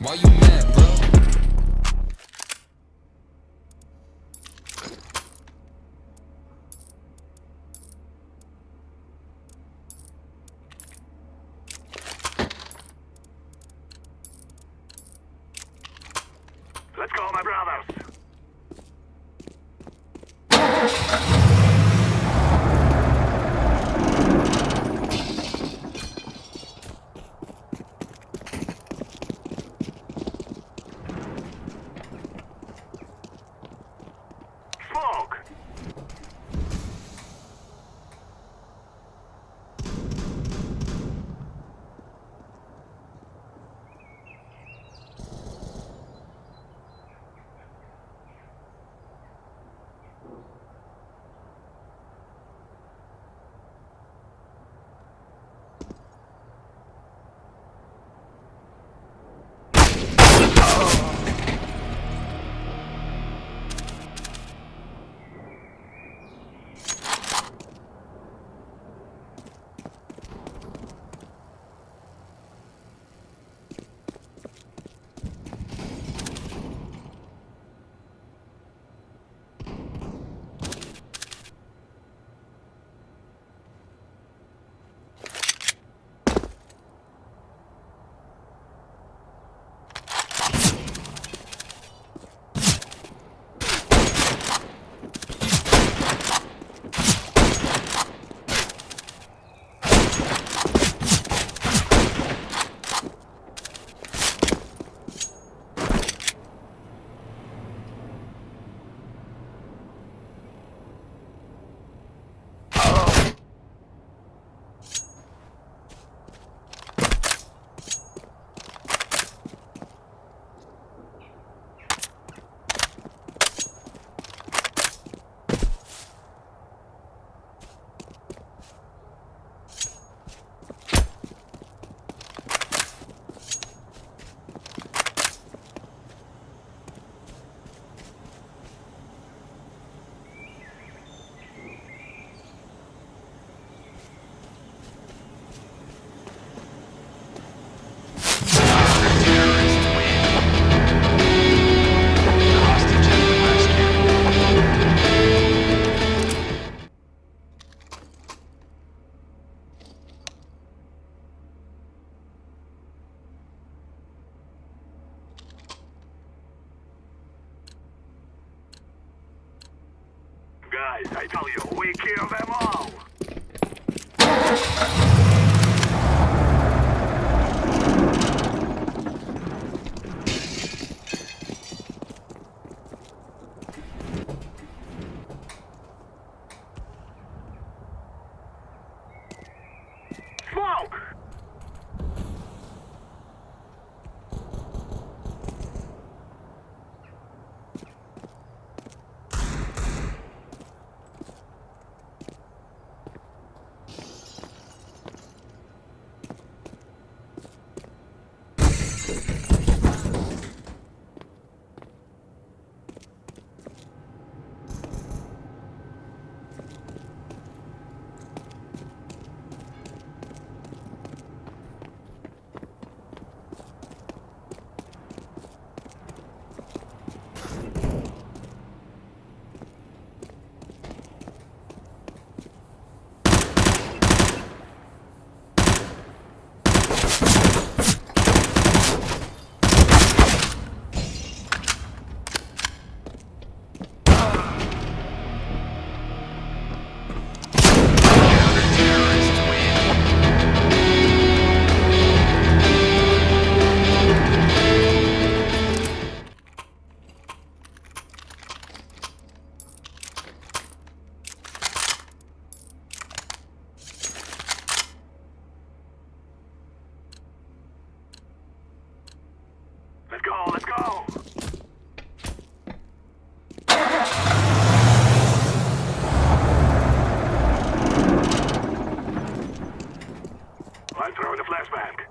Why you mad, bro? Let's go, my brothers. Smoke. Guys, I tell you, we kill them all! Smoke! Let's go, let's go. I'm throwing a flashbang.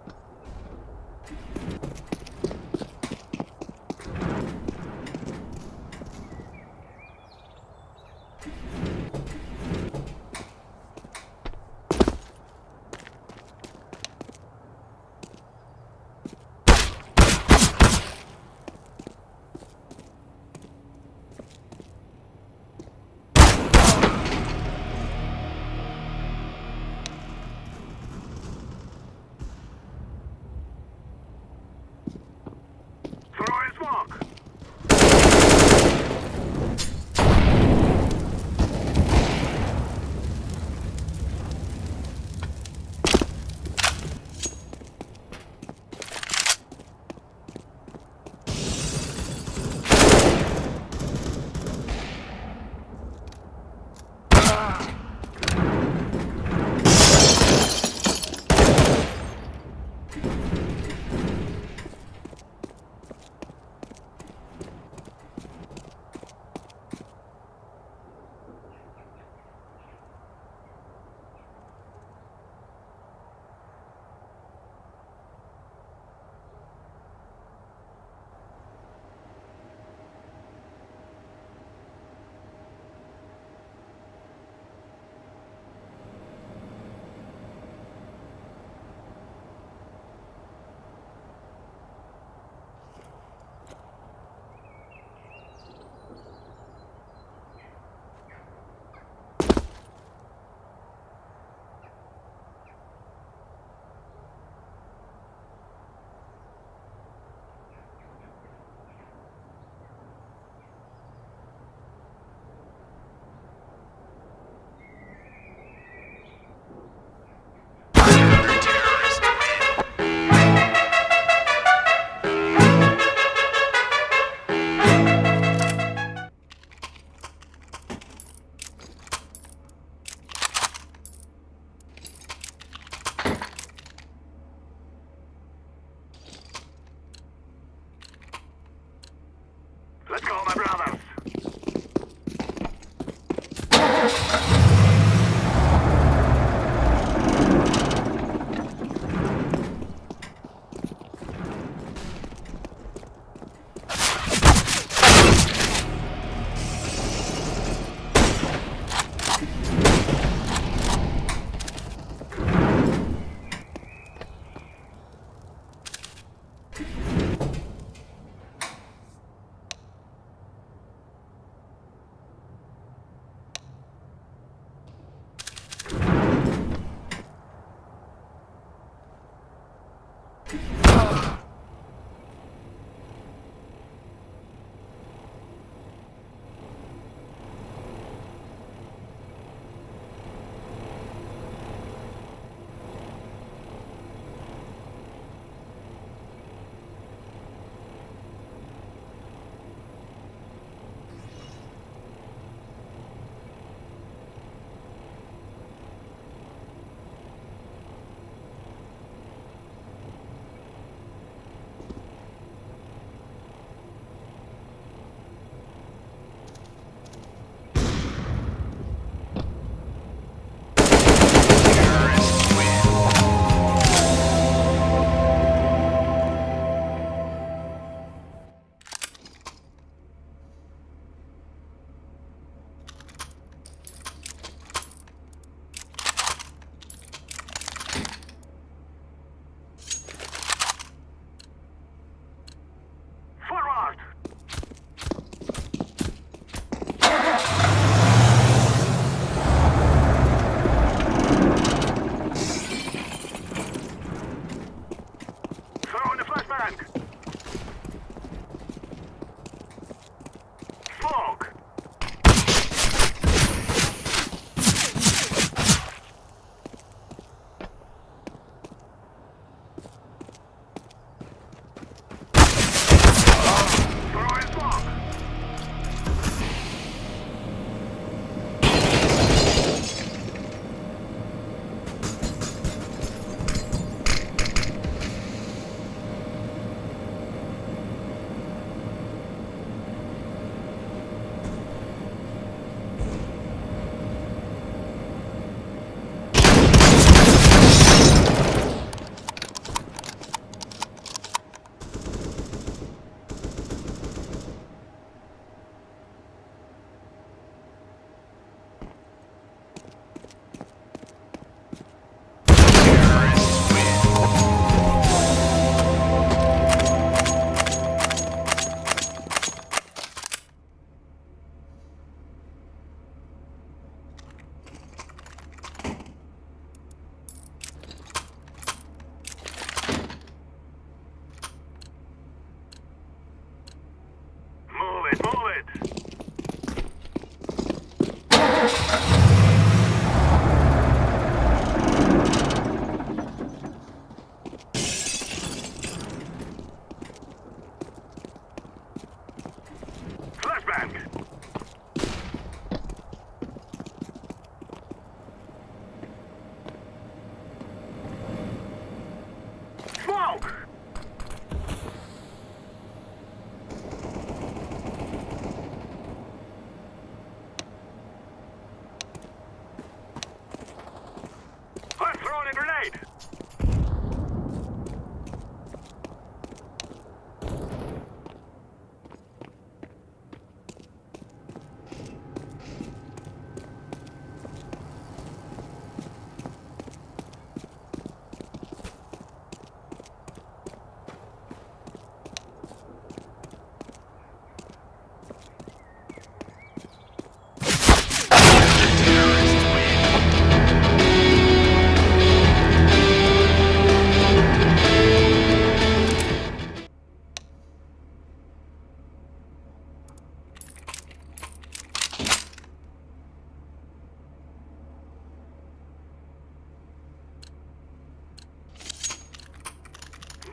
fight.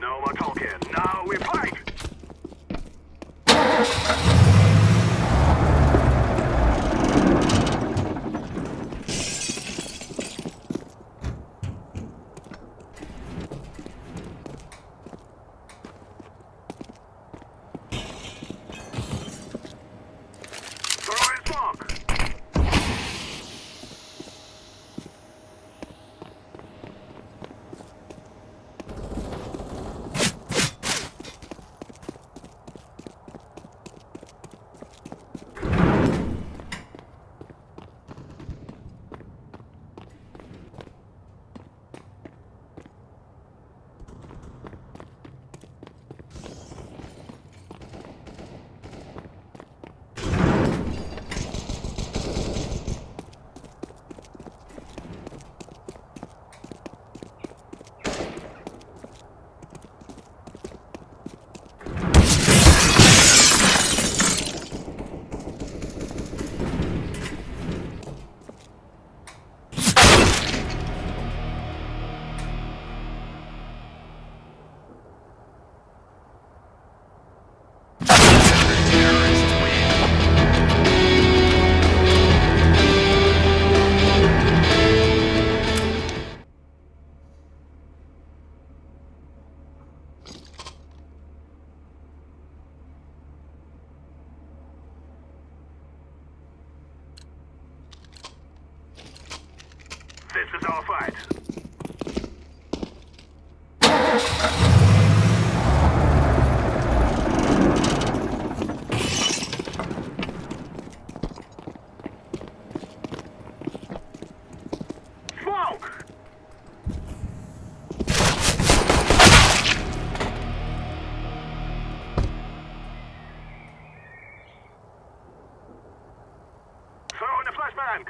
No more talking. Now we fight. Throwing smoke. This is our fight. Smoke! Throw in a flashbang!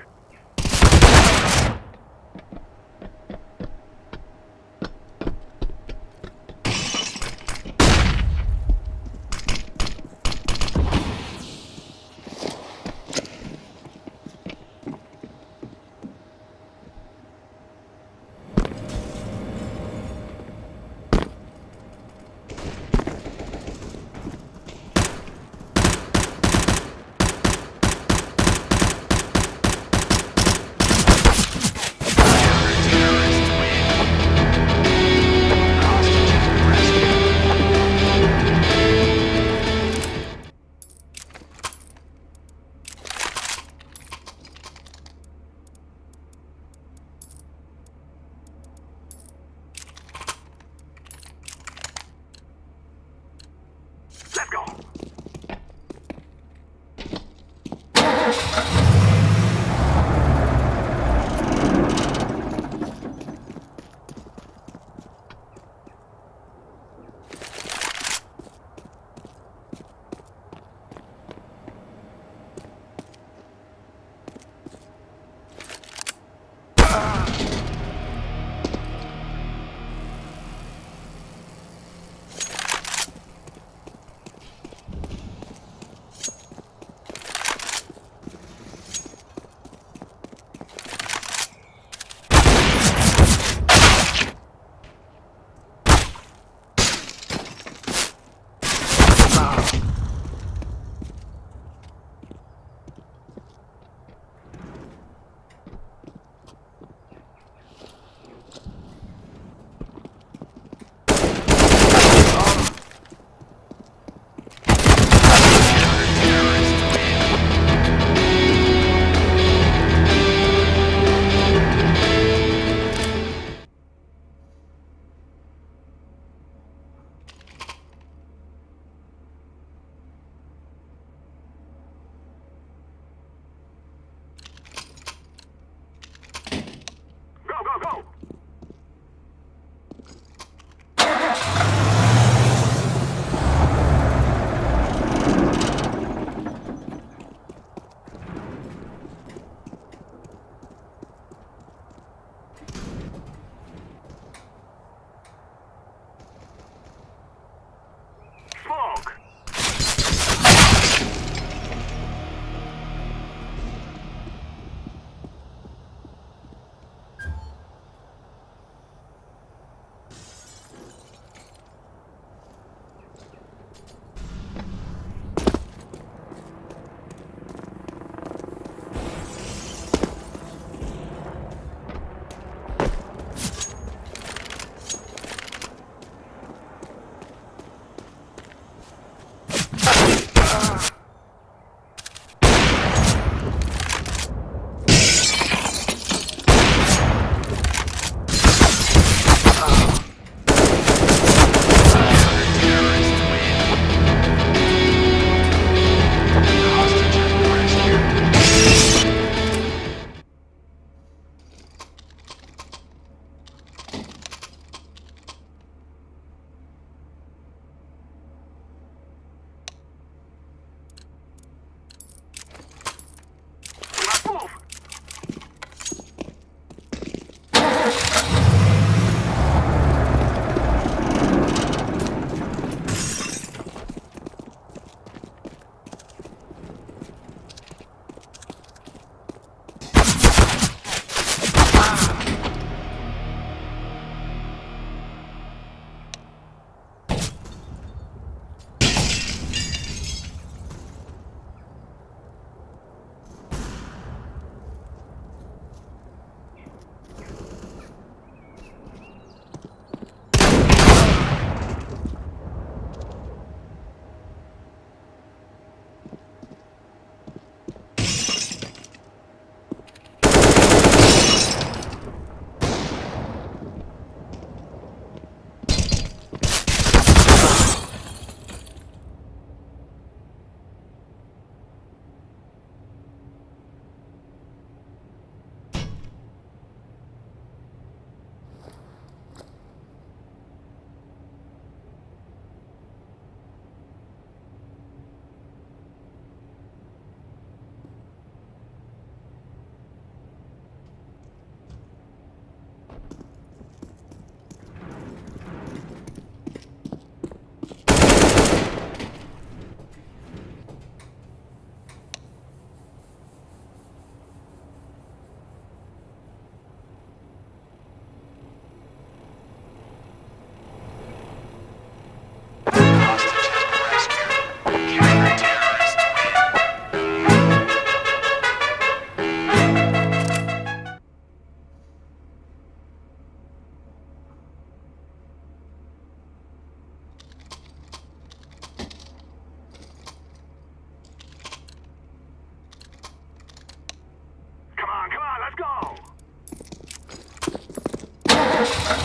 Smoke!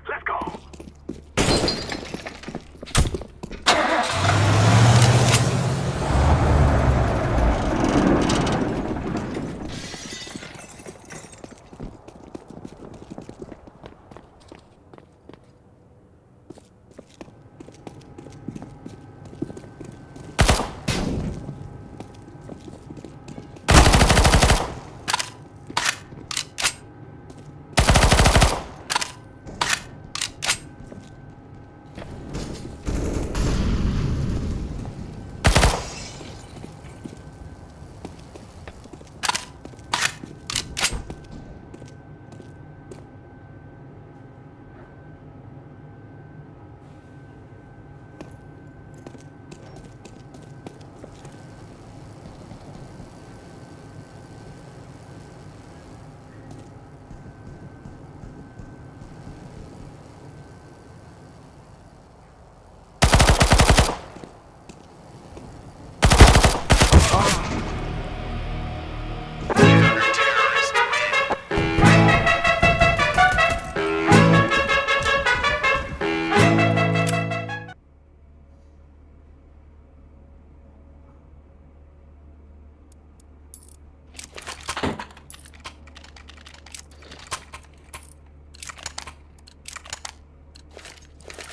Let's go!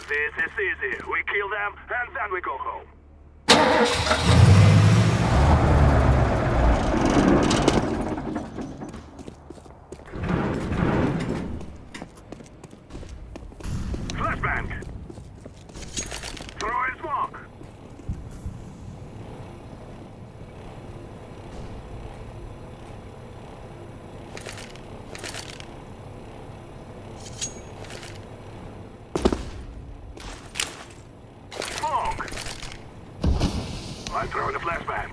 This is easy. We kill them, and then we go home. Flashbang! Throw in smoke! Smoke! I'm throwing a flashbang.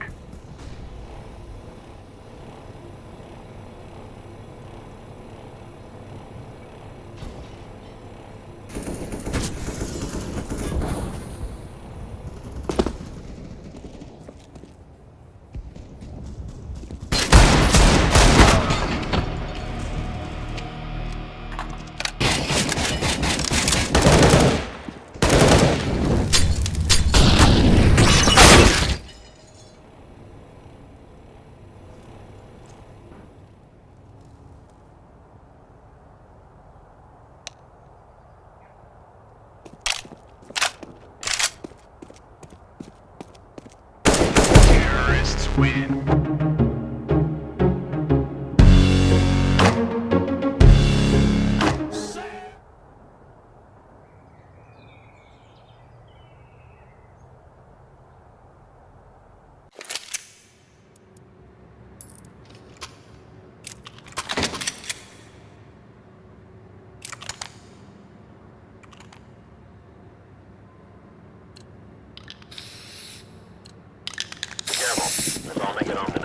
Terrorists win. Careful. Let's all make it home.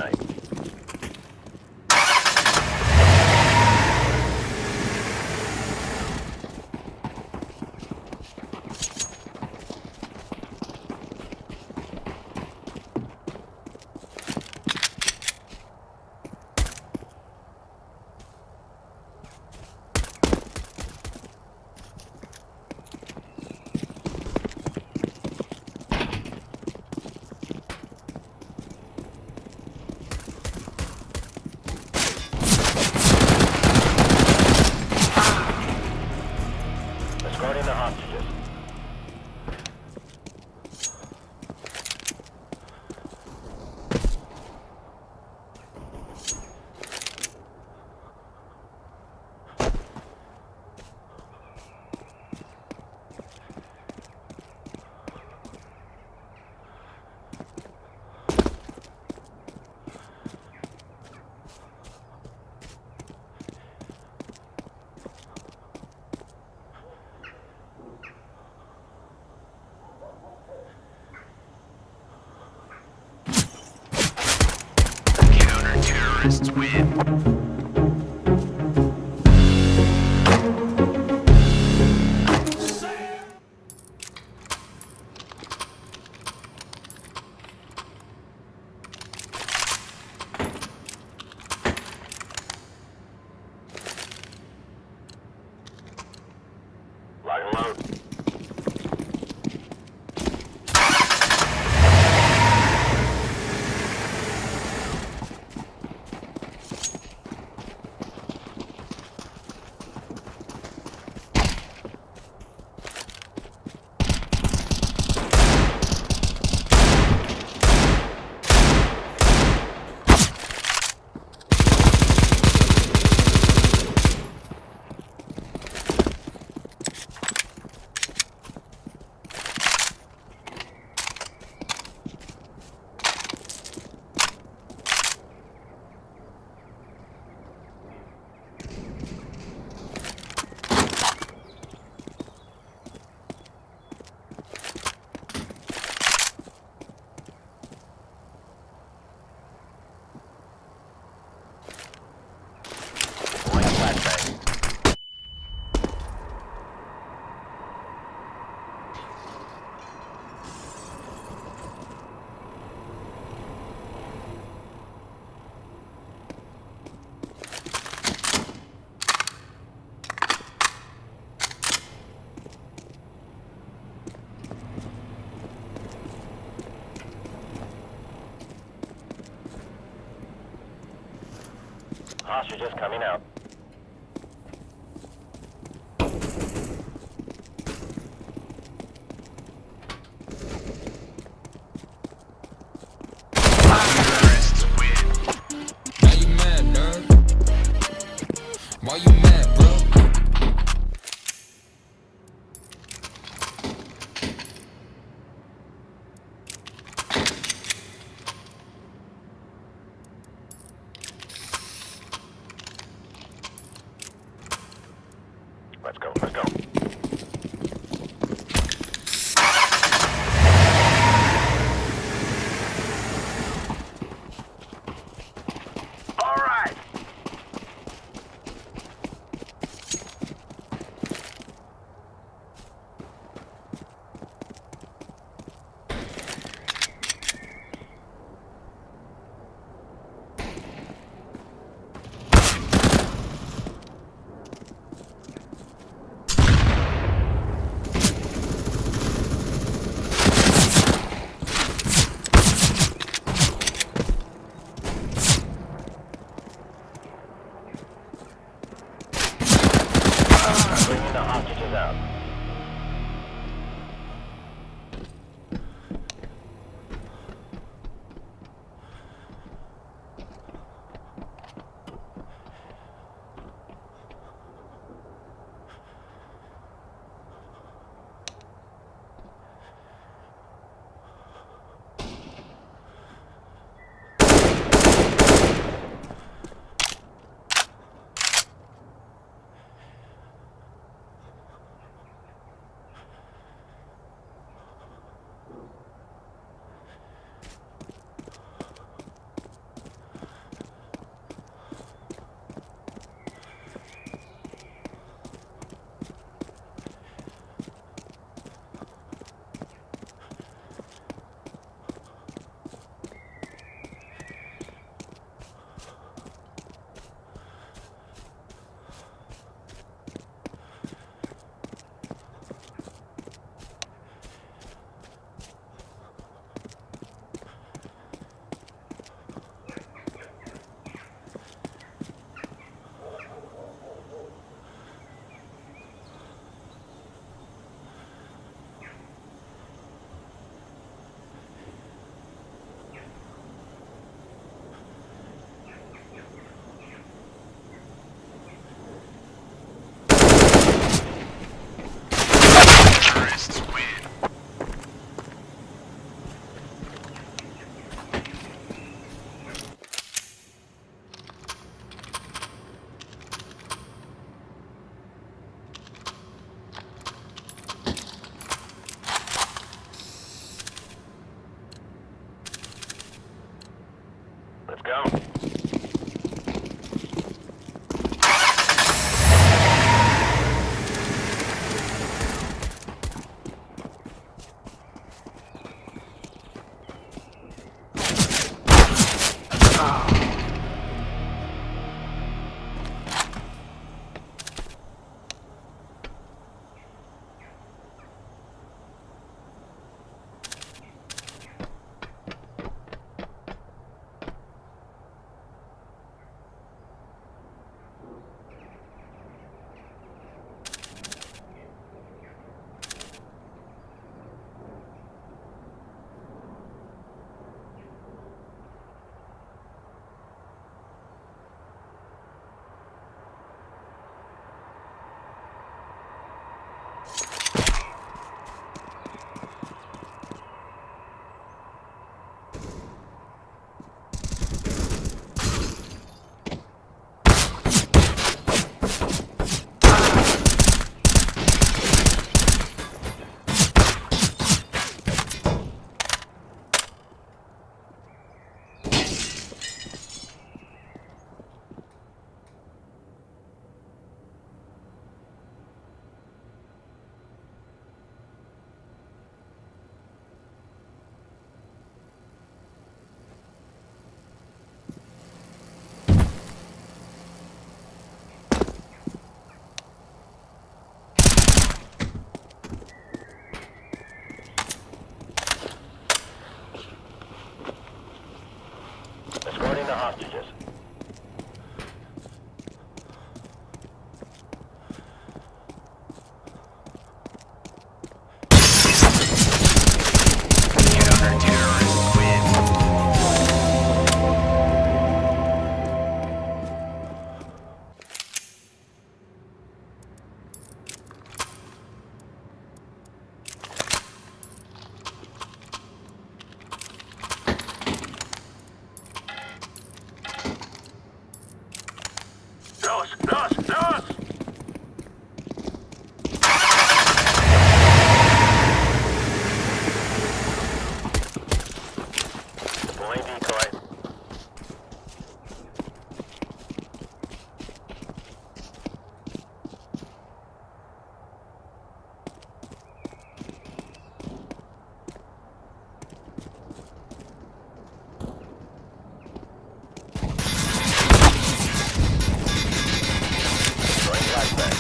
Terrorists win. Lock and load. Hostage just coming out. Terrorists win. Now you mad, nerd? Why you mad, bro? Let's go, let's go. All right. Bringing the hostages out. Terrorists win. Let's go. Escorting the hostages. Counter-terrorists win. Los! Deploying decoy. Throwing flashbang.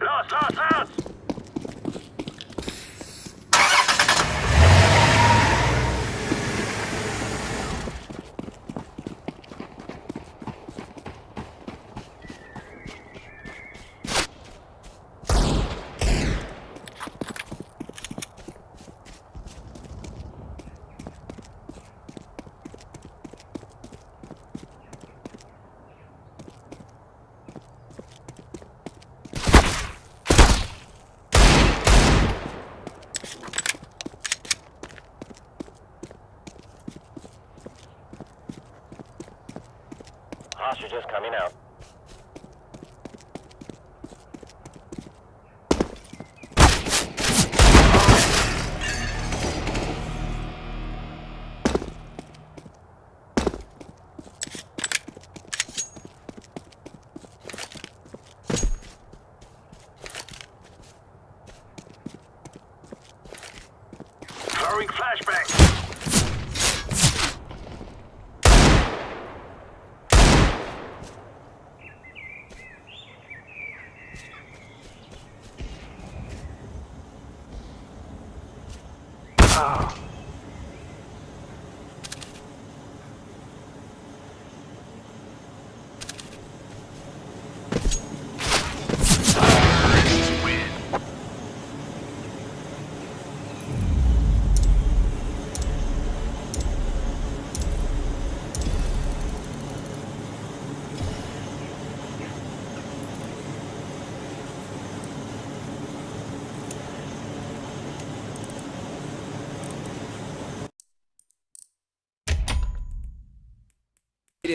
Los! Hostages coming out. Throwing flashbang.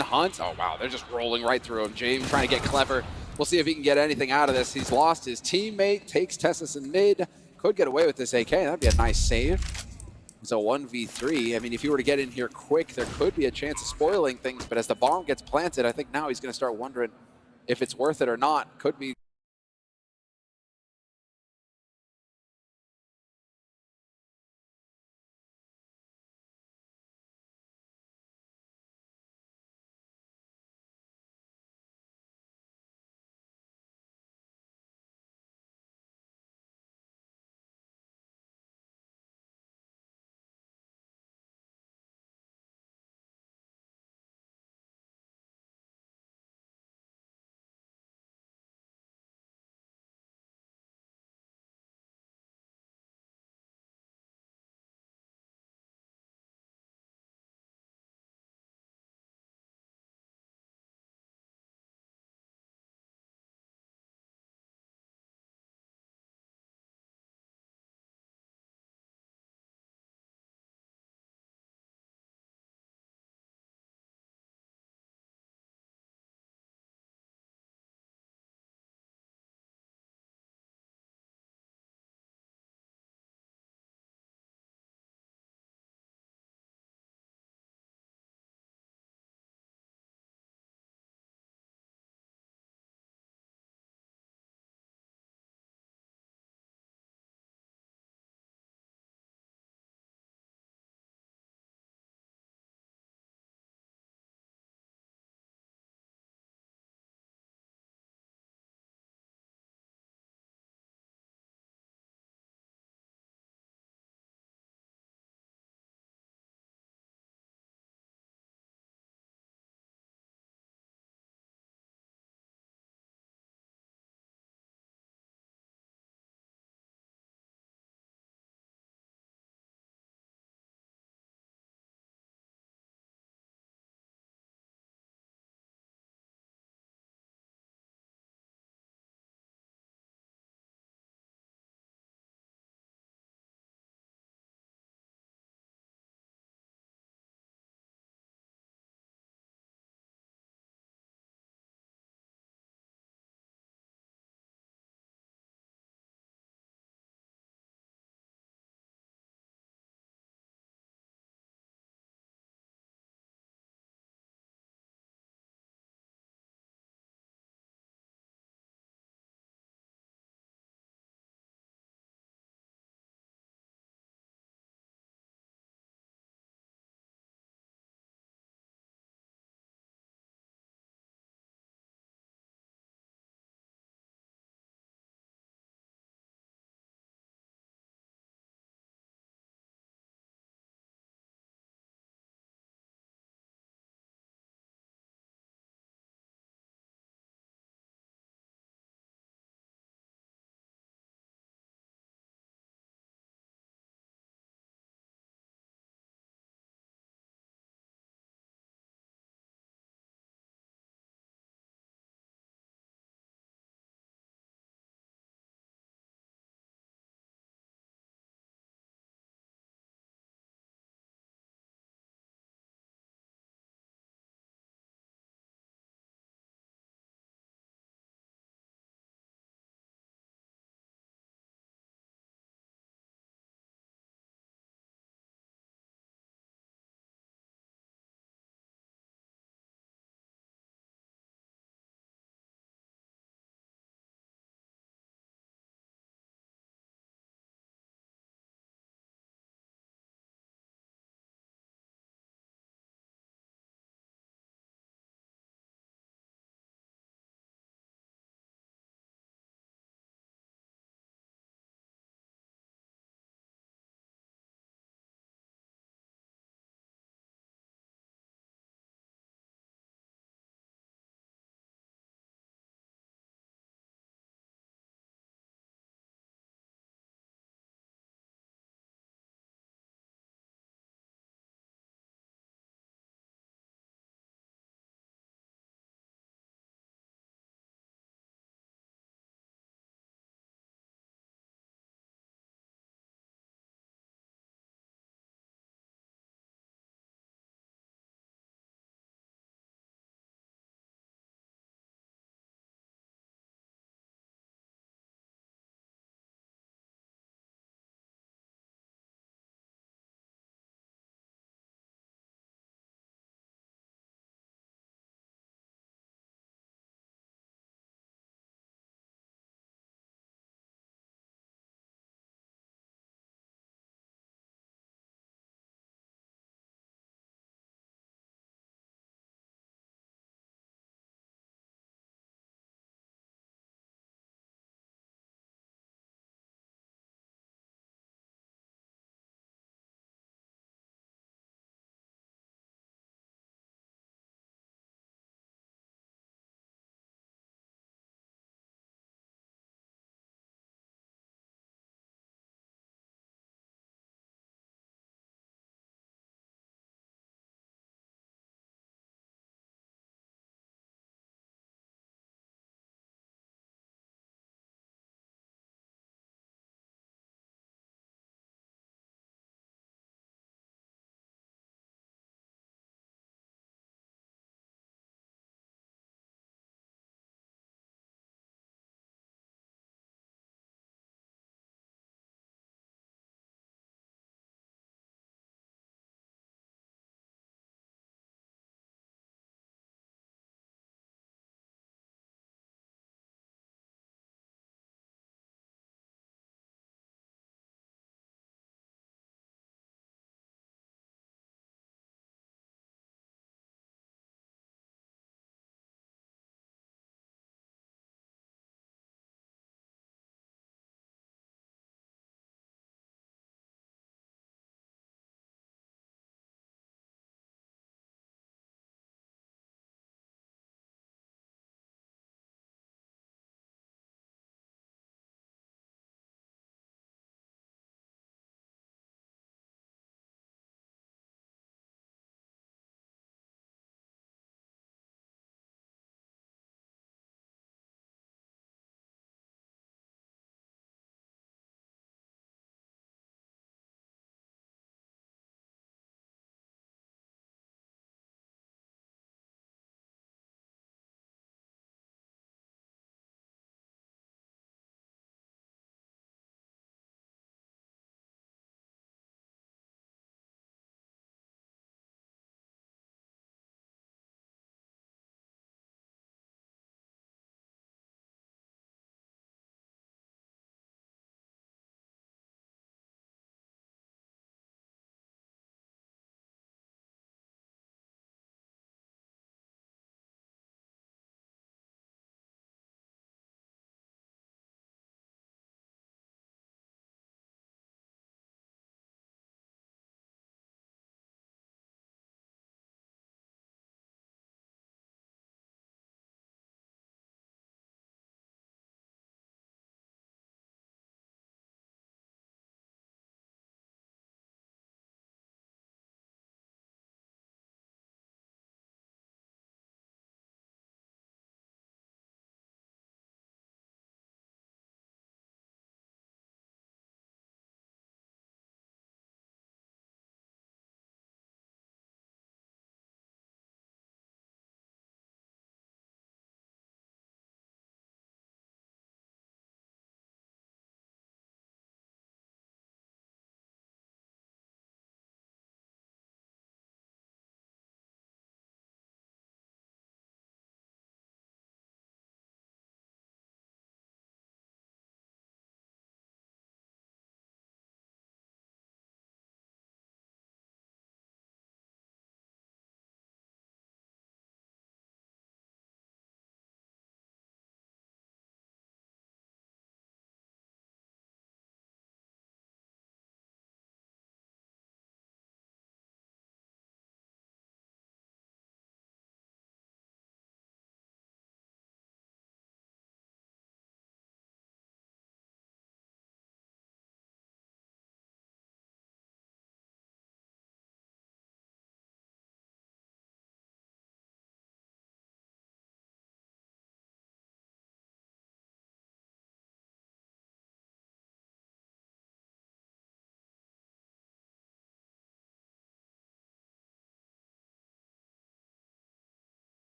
Hunt. Oh, wow. They're just rolling right through him. James trying to get clever. We'll see if he can get anything out of this. He's lost his teammate, takes Tessus in mid. Could get away with this AK. That'd be a nice save. It's a 1v3. I mean, if he were to get in here quick, there could be a chance of spoiling things. But as the bomb gets planted, I think now he's going to start wondering if it's worth it or not. Could be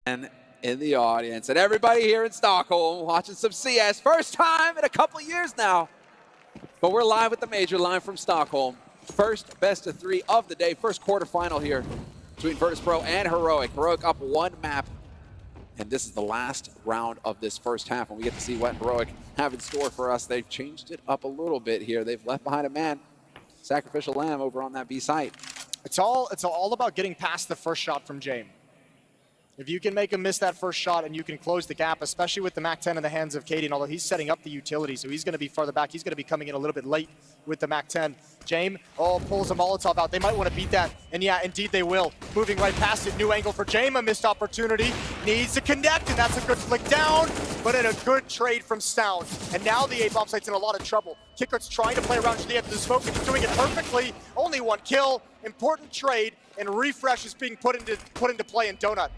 And in the audience, and everybody here in Stockholm watching some CS. First time in a couple years now. But we're live with the major, live from Stockholm. First best of 3 of the day, first quarterfinal here between Virtus Pro and Heroic. Heroic up 1 map. And this is the last round of this first half, and we get to see what Heroic have in store for us. They've changed it up a little bit here. They've left behind a man, Sacrificial Lamb, over on that B site. It's all about getting past the first shot from James. If you can make him miss that first shot and you can close the gap, especially with the MAC-10 in the hands of Katie, and although he's setting up the utility, so he's going to be farther back. He's going to be coming in a little bit late with the MAC-10. James, pulls a Molotov out. They might want to beat that, and yeah, indeed they will. Moving right past it, new angle for James, a missed opportunity. Needs to connect, and that's a good flick down, but in a good trade from Stound. And now the A-bomb site's in a lot of trouble. Kickert's trying to play around to the edge of the smoke, and he's doing it perfectly. Only 1 kill, important trade, and Refresh is being put into play in Donut.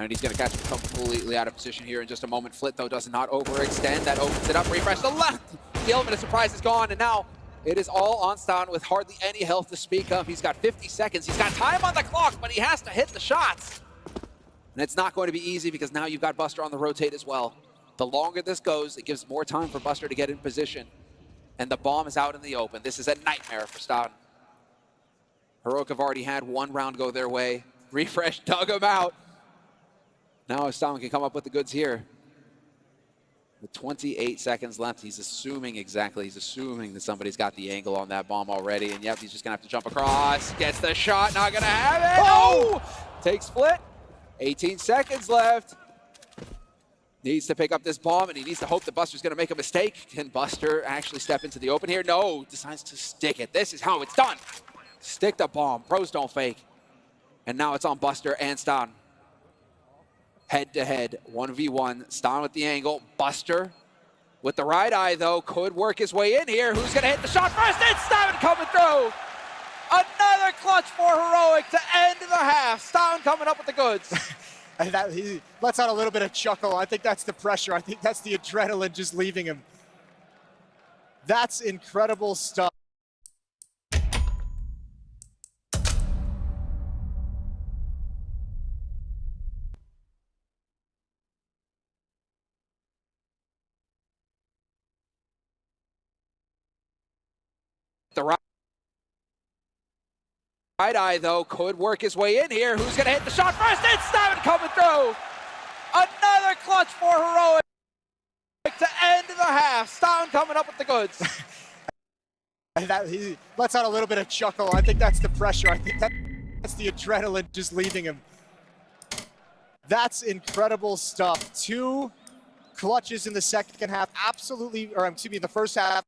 And he's going to catch him completely out of position here in just a moment. Flit, though, does not overextend. That opens it up. Refresh the left. The element of surprise is gone, and now it is all on Stound with hardly any health to speak of. He's got 50 seconds. He's got time on the clock, but he has to hit the shots. And it's not going to be easy because now you've got Buster on the rotate as well. The longer this goes, it gives more time for Buster to get in position. And the bomb is out in the open. This is a nightmare for Stound. Heroic have already had 1 round go their way. Refresh dug him out. Now if Stound can come up with the goods here. With 28 seconds left, he's assuming that somebody's got the angle on that bomb already. And yep, he's just gonna have to jump across. Gets the shot, not gonna have it. Oh! Takes Flit. 18 seconds left. Needs to pick up this bomb, and he needs to hope that Buster's gonna make a mistake. Can Buster actually step into the open here? No, decides to stick it. This is how it's done. Stick the bomb, pros don't fake. And now it's on Buster and Stound. Head-to-head, 1v1, Stound with the angle. Buster with the right eye, though, could work his way in here. Who's going to hit the shot first? It's Stound coming through. Another clutch for Heroic to end the half. Stound coming up with the goods. He lets out a little bit of chuckle. I think that's the pressure. I think that's the adrenaline just leaving him. That's incredible stuff. The right eye, though, could work his way in here. Who's going to hit the shot first? It's Stound coming through. Another clutch for Heroic to end the half. Stound coming up with the goods. He lets out a little bit of chuckle. I think that's the pressure. I think that's the adrenaline just leaving him. That's incredible stuff. 2 clutches in the second half. In the first half.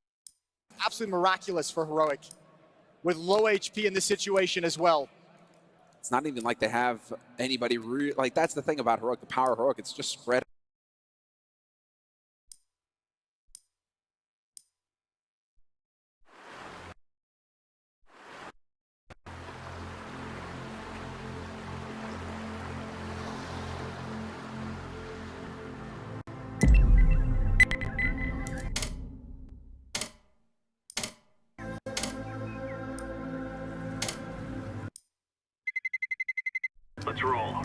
Absolutely miraculous for Heroic. With low HP in this situation as well. It's not even like they have anybody, like that's the thing about Heroic, the power of Heroic, it's just spread. Let's roll.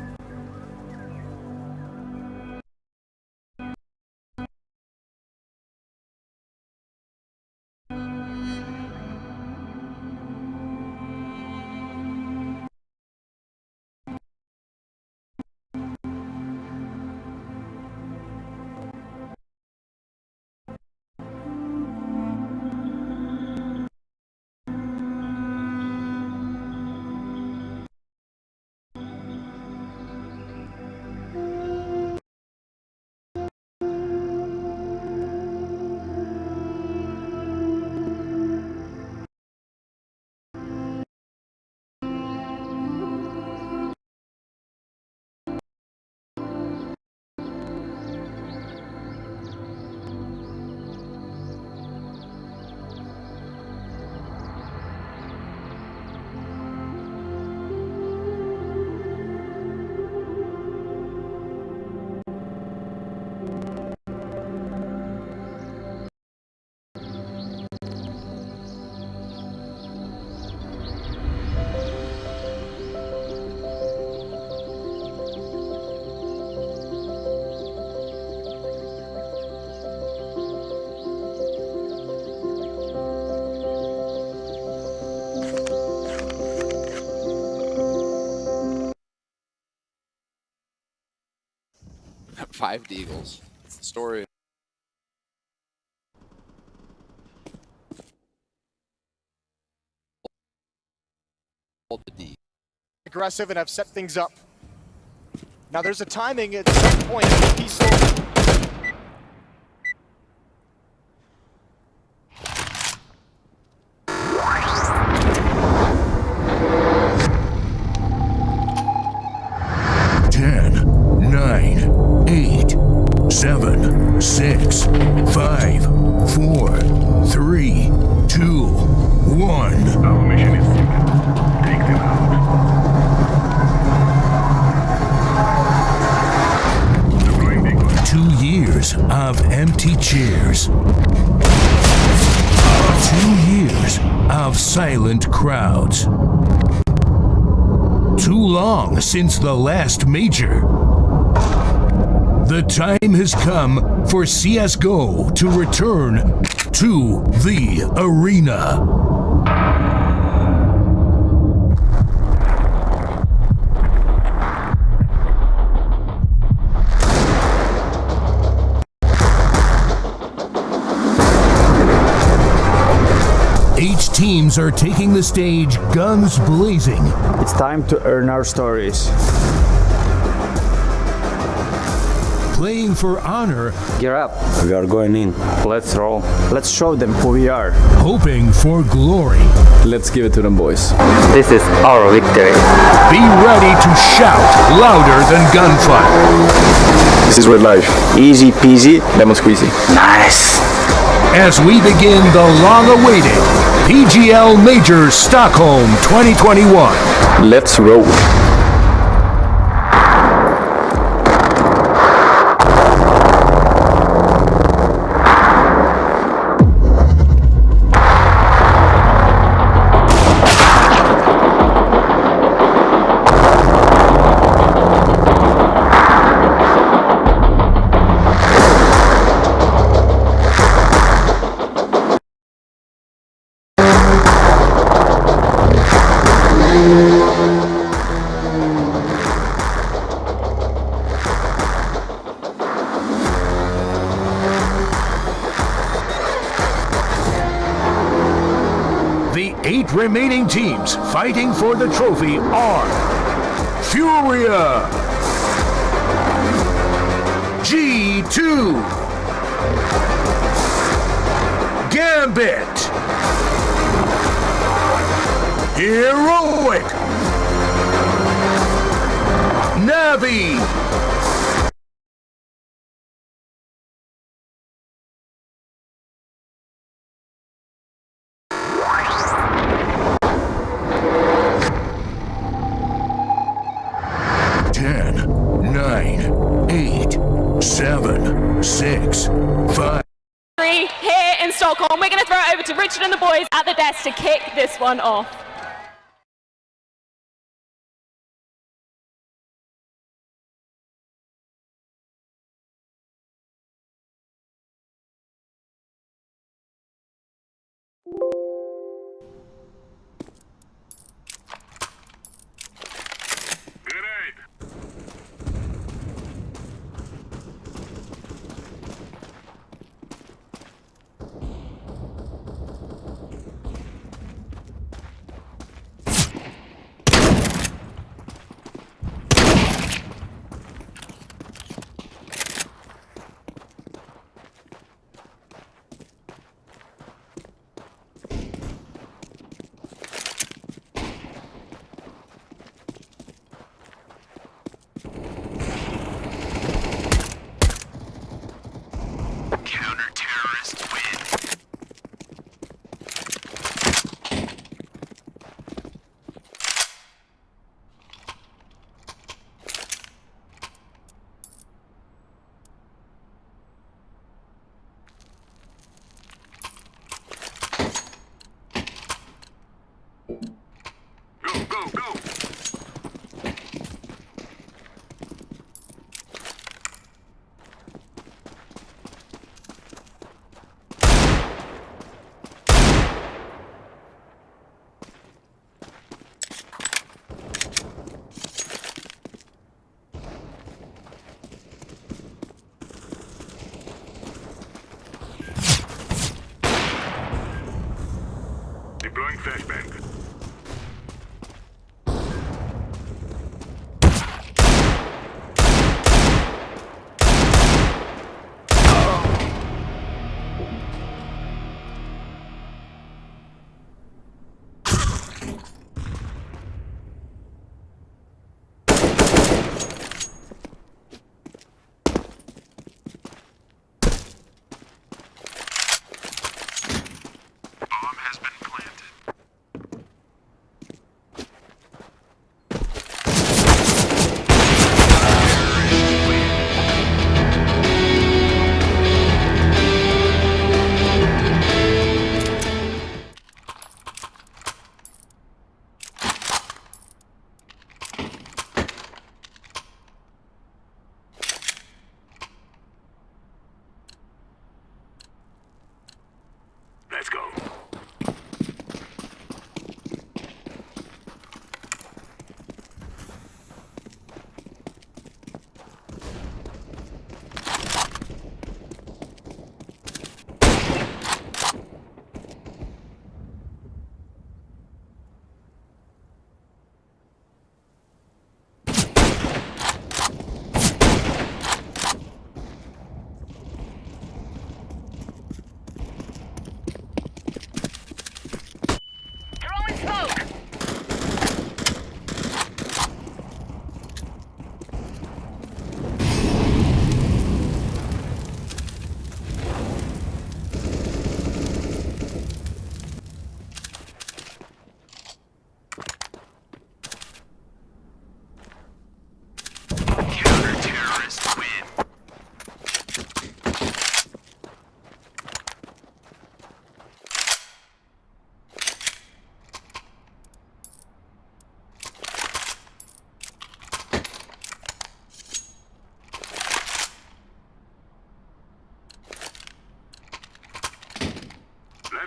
5 Deagles. That's the story. Hold the D. Aggressive and have set things up. Now there's a timing at some point. I think he's still... Nine, 8, 7, 6, 5, 4, 3, 2, 1. Our mission is simple. Take them out. Deploying decoy. 2 years of empty chairs. 2 years of silent crowds. Too long since the last major. The time has come for CSGO to return to the arena. Eight teams are taking the stage, guns blazing. It's time to earn our stories. Playing for honor, Gear up. We are going in. Let's roll. Let's show them who we are. hoping for glory. Let's give it to them, boys. This is our victory. Be ready to shout louder than gunfire. This is real life. Easy peasy. Lemon squeezy. Nice. As we begin the long-awaited PGL Major Stockholm 2021. Let's roll. The 8 remaining teams fighting for the trophy are Furia, G2, Gambit, Heroic, Navi, Ten, 9, 8, 7, 6, 5. Here in Stockholm, we're going to throw it over to Richard and the boys at the desk to kick this one off.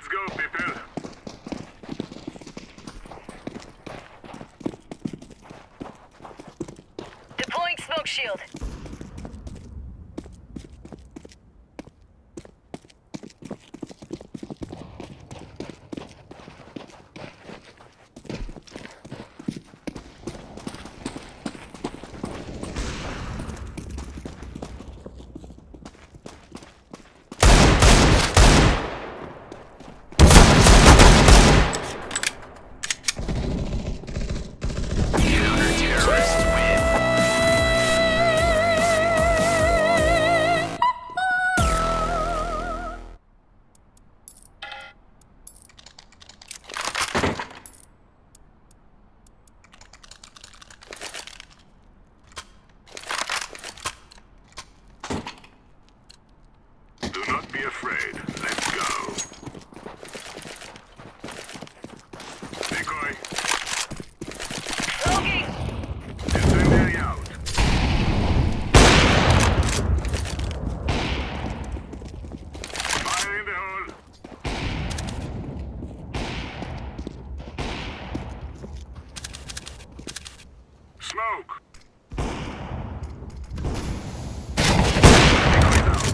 Let's go, people. Deploying smoke shield. Counter-terrorists win. Do not be afraid. Let's go. Decoy. Smoking. Incendiary out. Fire in the hole. Smoke. Decoy's out.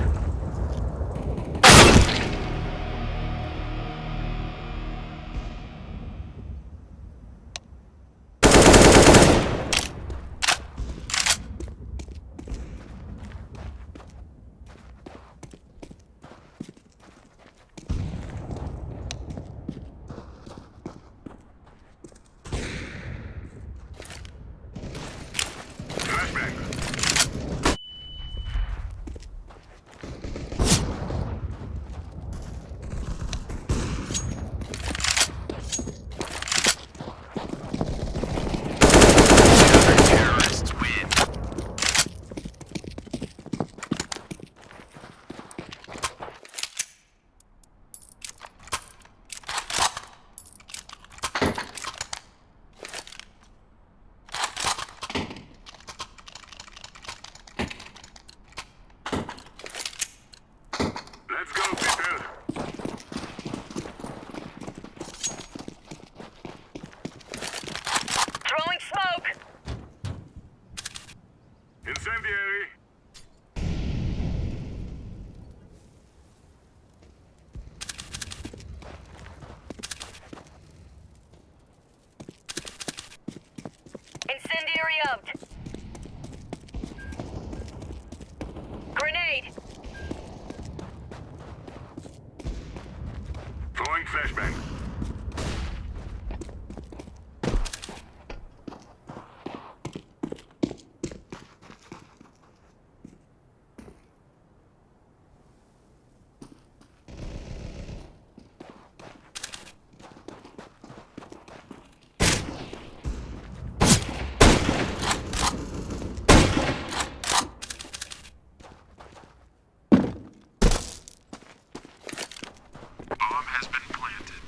Flashbang. Counter-terrorists win. Let's go, people. Throwing smoke. Incendiary. Incendiary out. Grenade. Throwing flashbang. Bomb has been planted.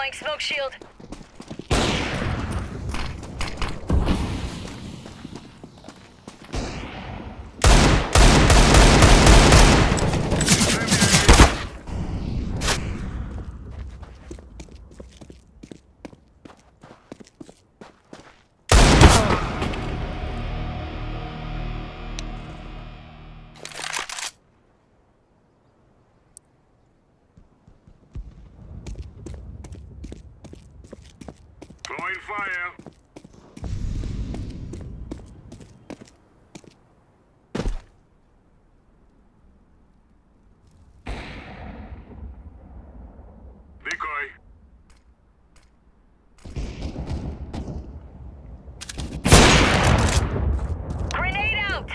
Deploying smoke shield. Throwing fire. Decoy. Grenade out!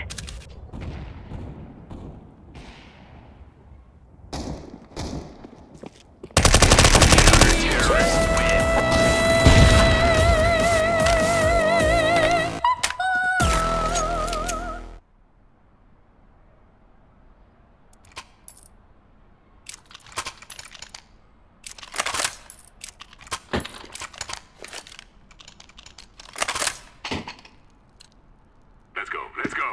Let's go, let's go.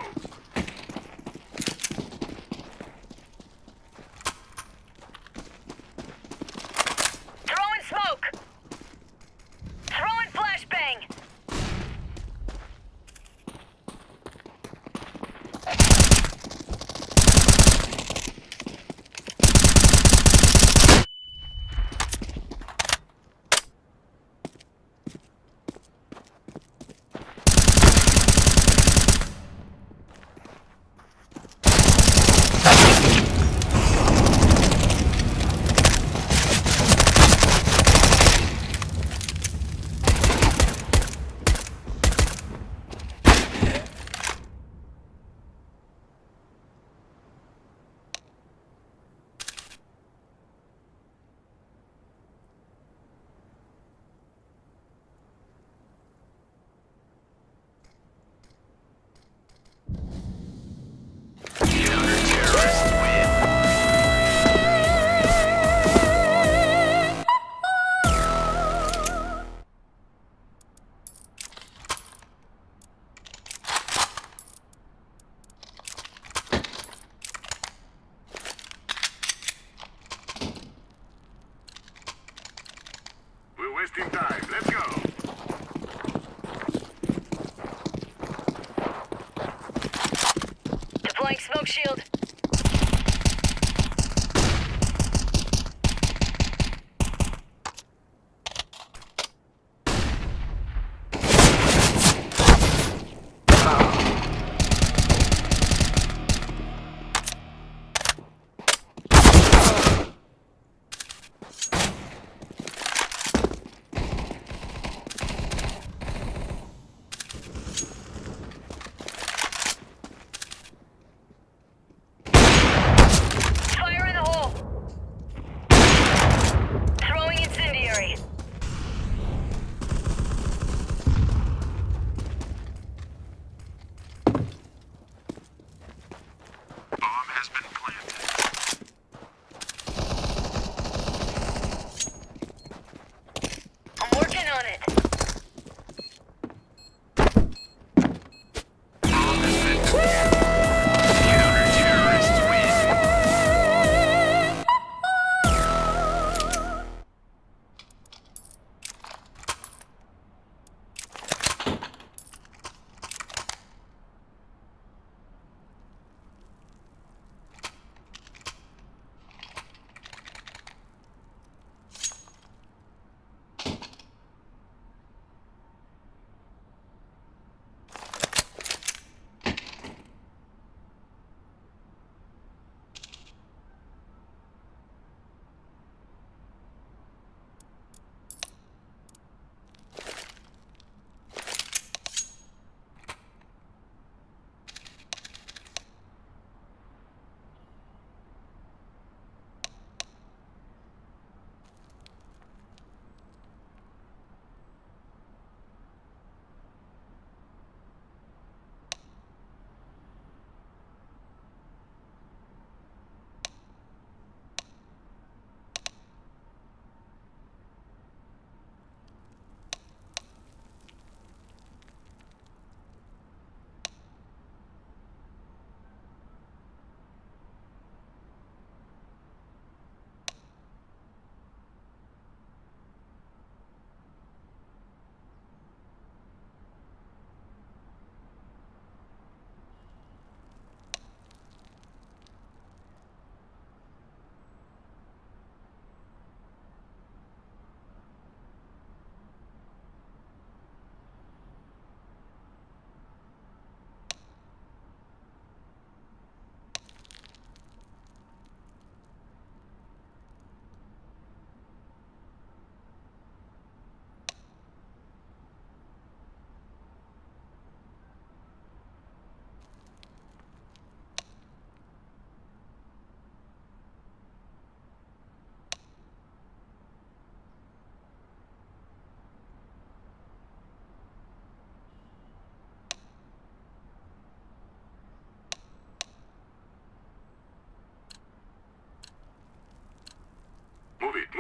Throwing smoke! Throwing flashbang! We're wasting time. Let's go. Deploying smoke shield.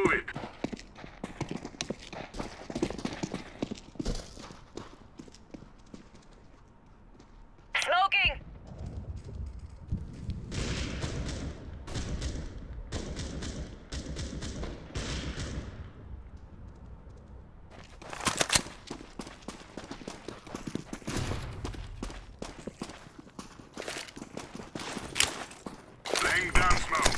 move it. Smoking! Laying down smoke.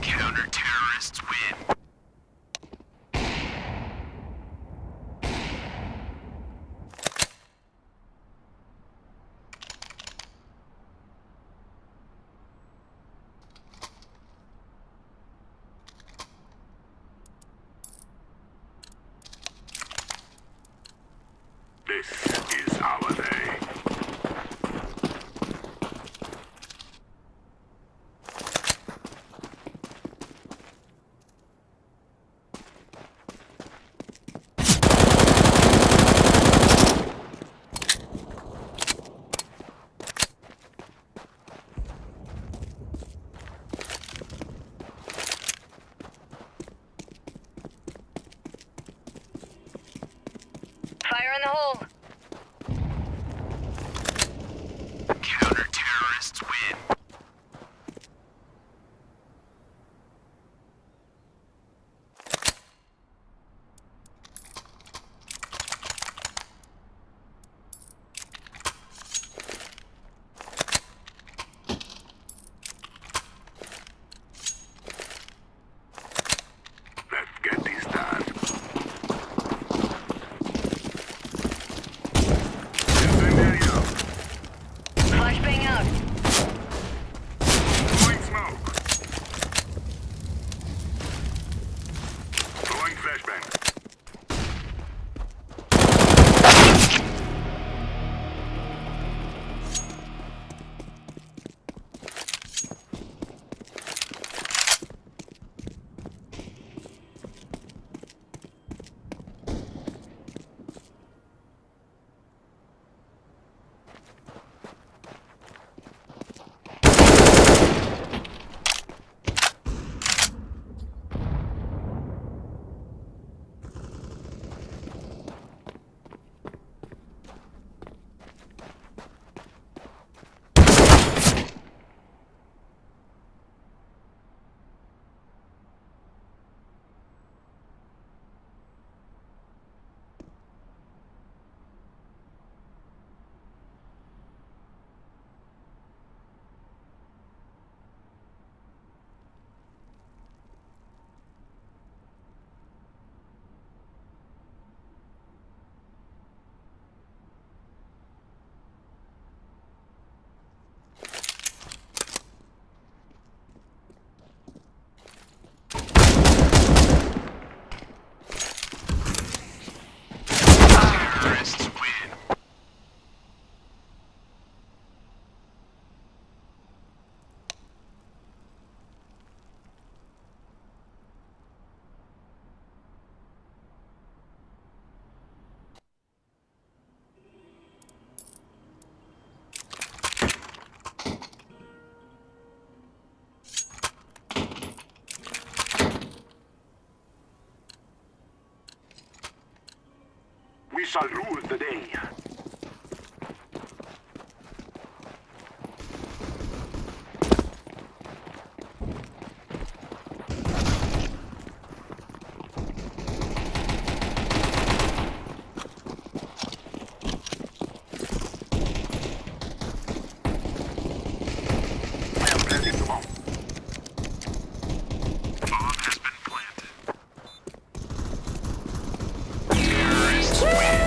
Counter-terrorists win. This is our day. Fire in the hole. Counter-terrorists win. Let's get this done. Incendiario. Flashbang out. Throwing smoke. Throwing flashbang. Terrorists win. We shall rule the day. Terrorists win.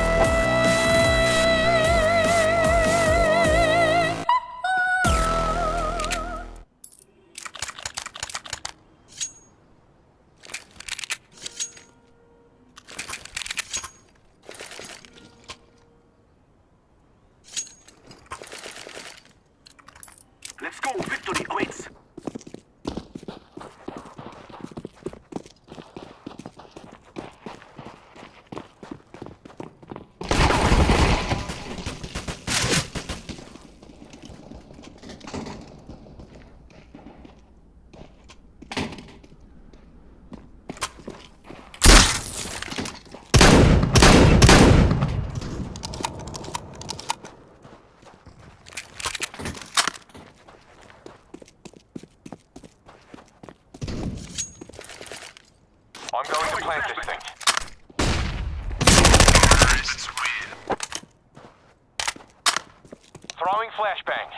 flashbang.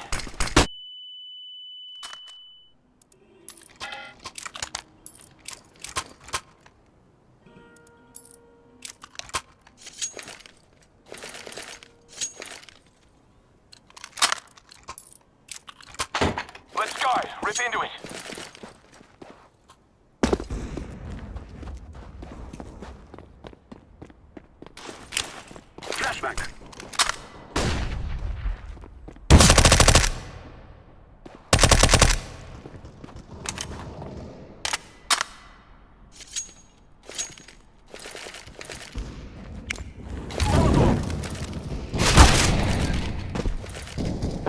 Let's go. Rip into it. Flashbang.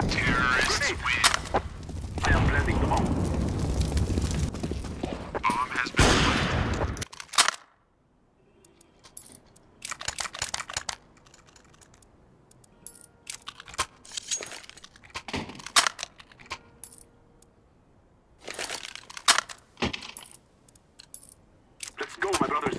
Terrorists win. I am planting the bomb. Bomb has been planted. Let's go, my brothers.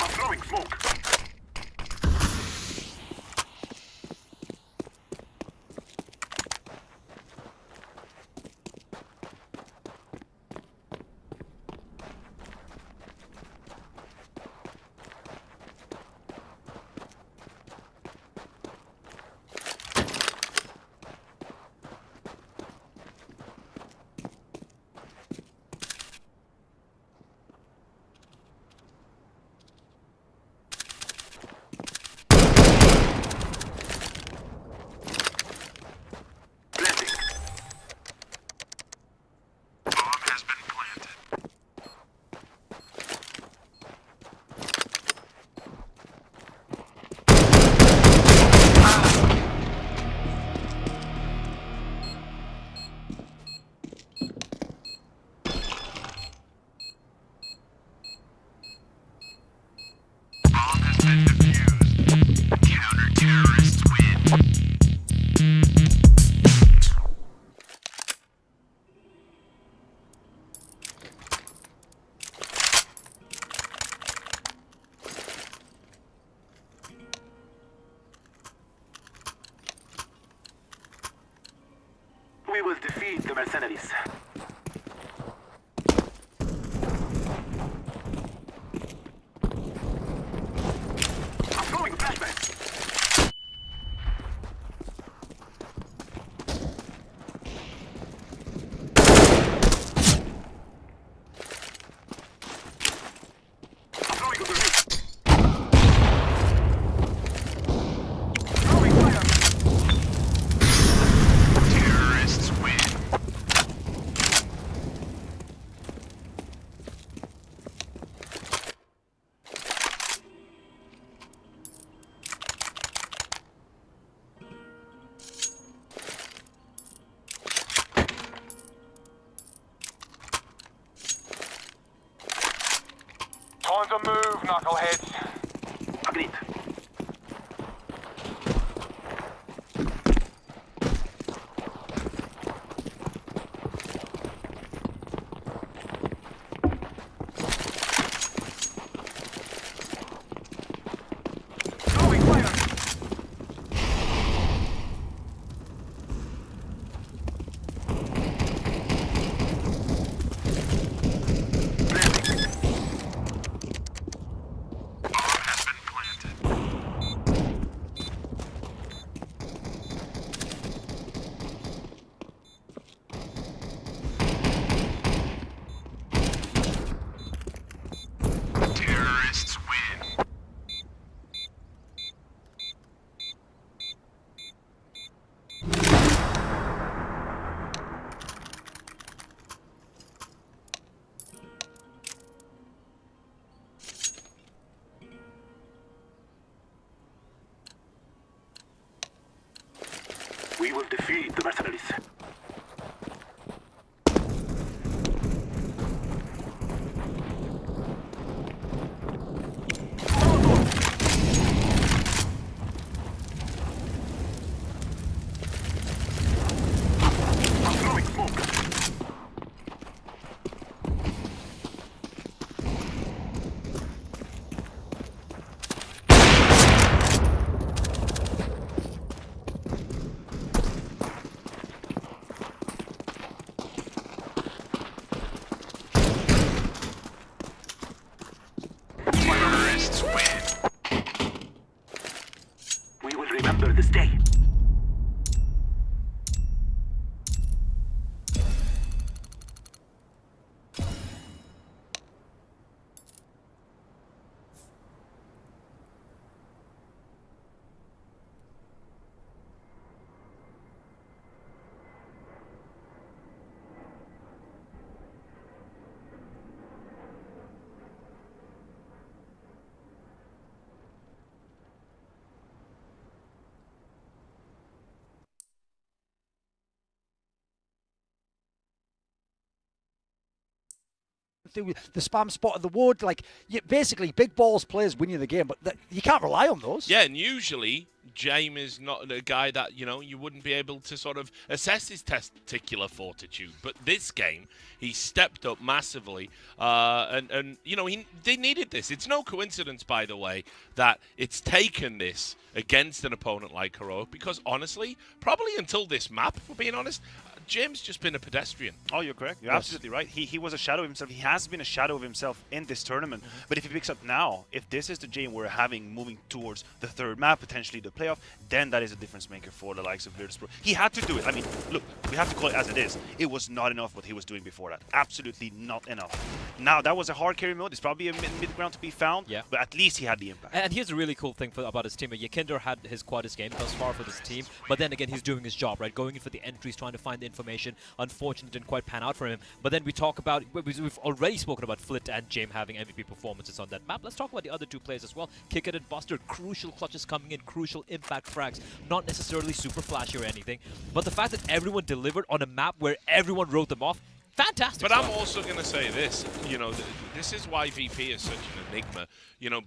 I'm throwing smoke. Planting. Bomb has been planted. Bomb has been defused. Counter-terrorists win. We will defeat the mercenaries. I'm throwing flashbang. I'm throwing a grenade. Throwing fire. Terrorists win. Time to move, knuckleheads. Agreed. Throwing fire. Planting. Bomb has been planted. Terrorists win. We will defeat the mercenaries. We will remember this day. Through the spam spot of the wood, like basically big balls players win you the game, but you can't rely on those. Yeah, and usually James is not a guy that you wouldn't be able to sort of assess his testicular fortitude. But this game, he stepped up massively, and they needed this. It's no coincidence, by the way, that it's taken this against an opponent like Heroic, because honestly, probably until this map, if we're being honest, James just been a pedestrian. Oh, you're correct. You're absolutely right. He was a shadow of himself. He has been a shadow of himself in this tournament. But if he picks up now, if this is the James we're having moving towards the third map, potentially the playoff, then that is a difference maker for the likes of Virtus.pro. He had to do it. I mean, look, we have to call it as it is. It was not enough what he was doing before that. Absolutely not enough. Now, that was a hard carry mode. There's probably a mid-ground to be found, but at least he had the impact. And here's a really cool thing about his team. Yakinder had his quietest game thus far for this team, but then again, he's doing his job, right? Going in for the entries, trying to find the information. Unfortunately, didn't quite pan out for him. But then we talk about, we've already spoken about Flit and James having MVP performances on that map. Let's talk about the other two players as well. Kick It and Buster, crucial clutches coming in, crucial impact frags. Not necessarily super flashy or anything, but the fact that everyone delivered on a map where everyone wrote them off, fantastic. But I'm also going to say this, this is why VP is such an enigma.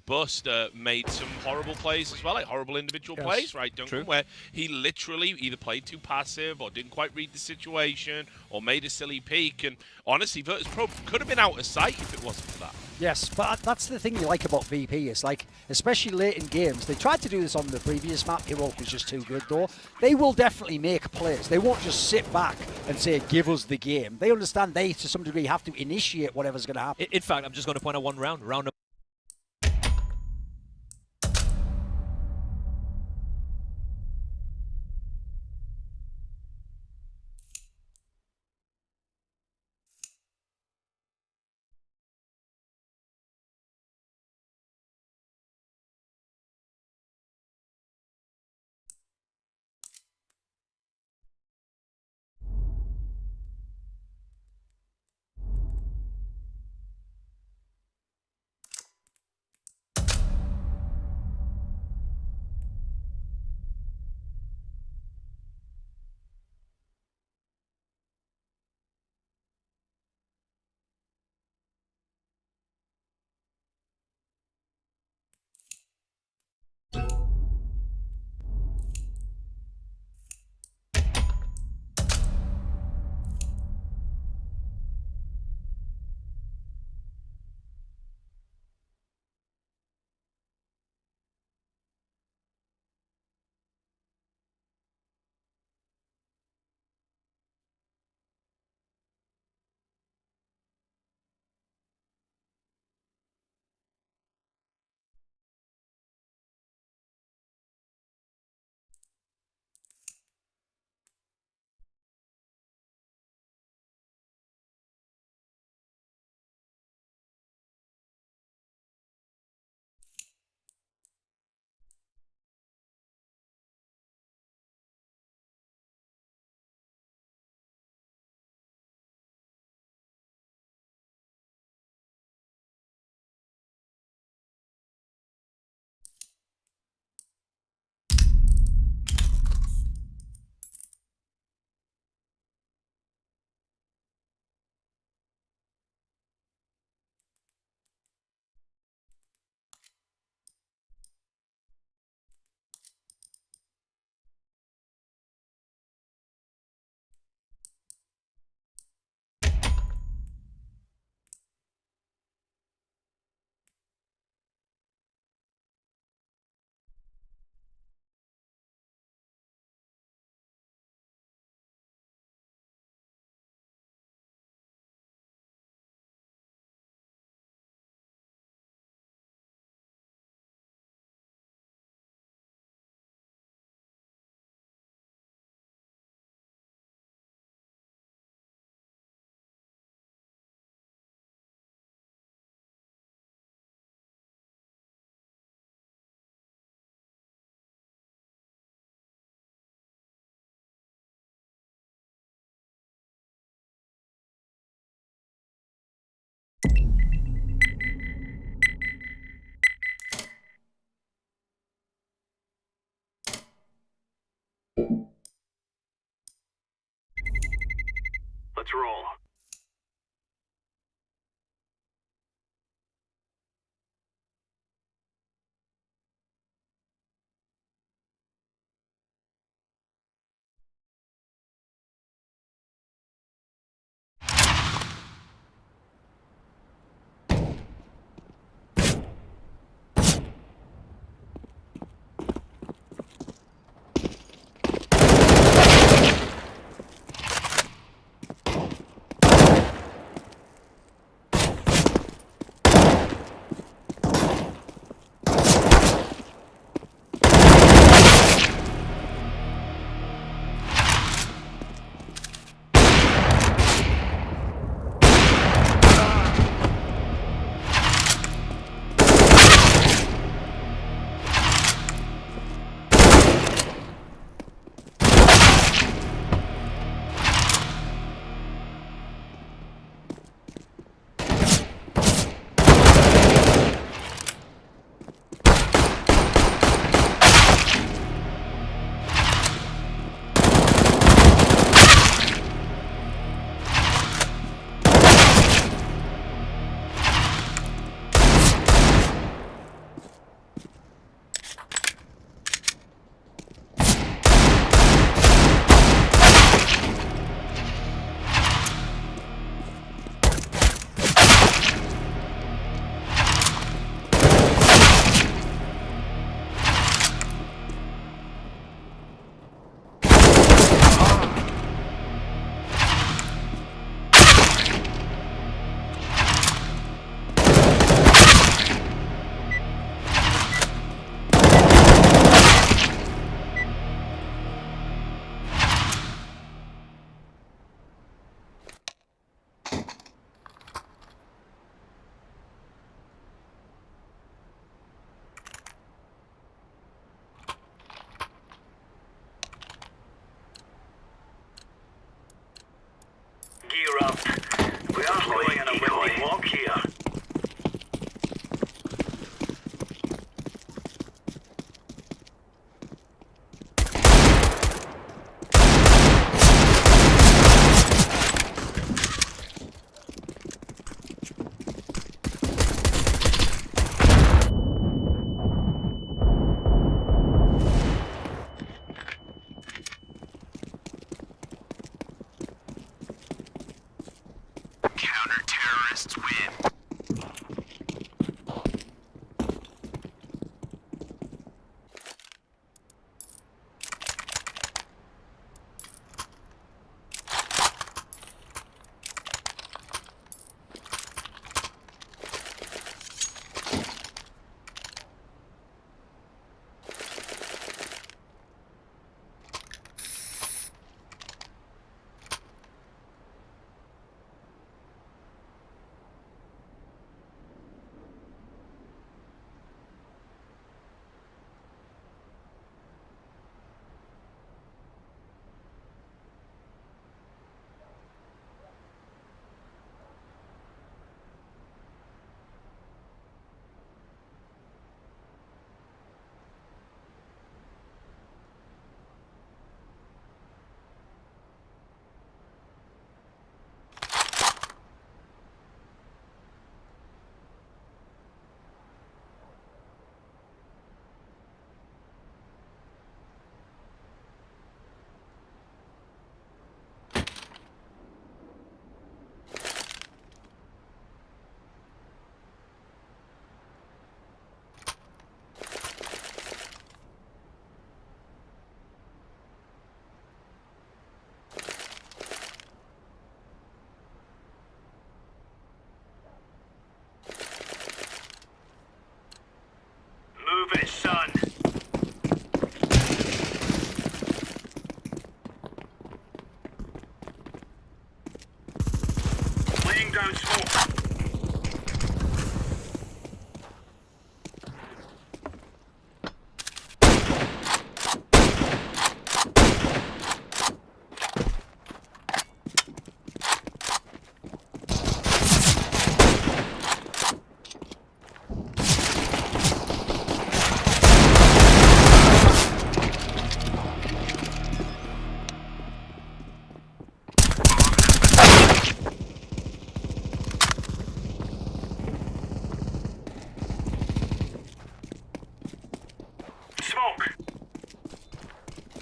Bust made some horrible plays as well, like horrible individual plays, right, Duncan, where he literally either played too passive or didn't quite read the situation or made a silly peek. And honestly, Virtus.pro could have been out of sight if it wasn't for that. Yes, but that's the thing you like about VP. It's like, especially late in games, they tried to do this on the previous map. Heroic was just too good, though. They will definitely make plays. They won't just sit back and say, give us the game. They understand they, to some degree, have to initiate whatever's going to happen. In fact, I'm just going to point out one round. Round number Let's roll.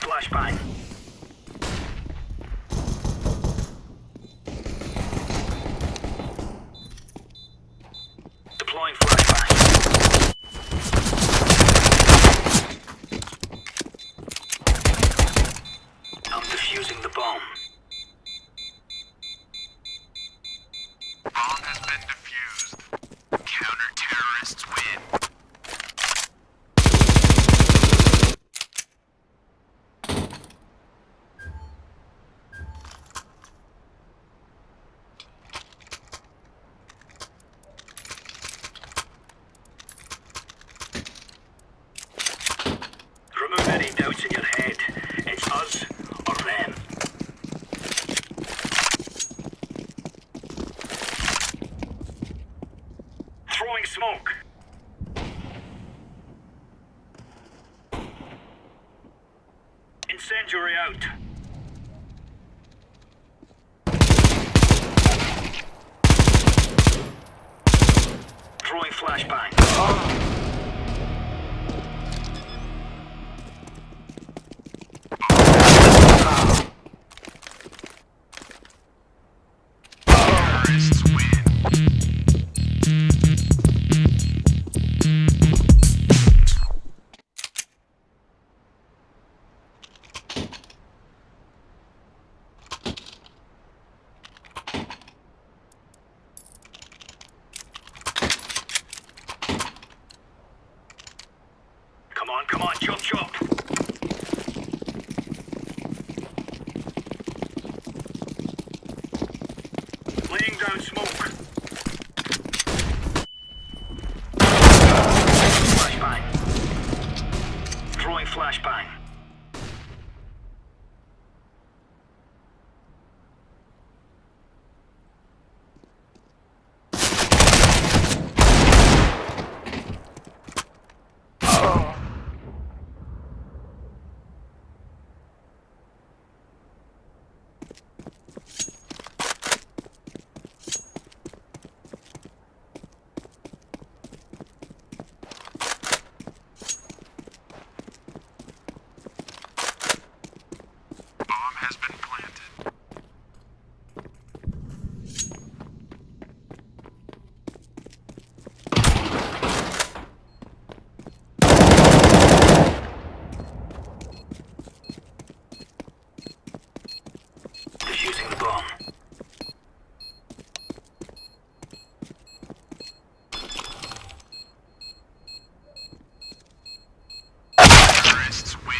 flashbang. Deploying flashbang. I'm defusing the bomb. Bomb has been defused. Counter-terrorists win. Remove any doubts in your head. It's us or them. Throwing smoke. Incendiary out. Throwing flashbang. Terrorists win. Come on, chop chop. Laying down smoke. Flashbang. Throwing flashbang. Bomb has been planted. Defusing the bomb. Terrorists win.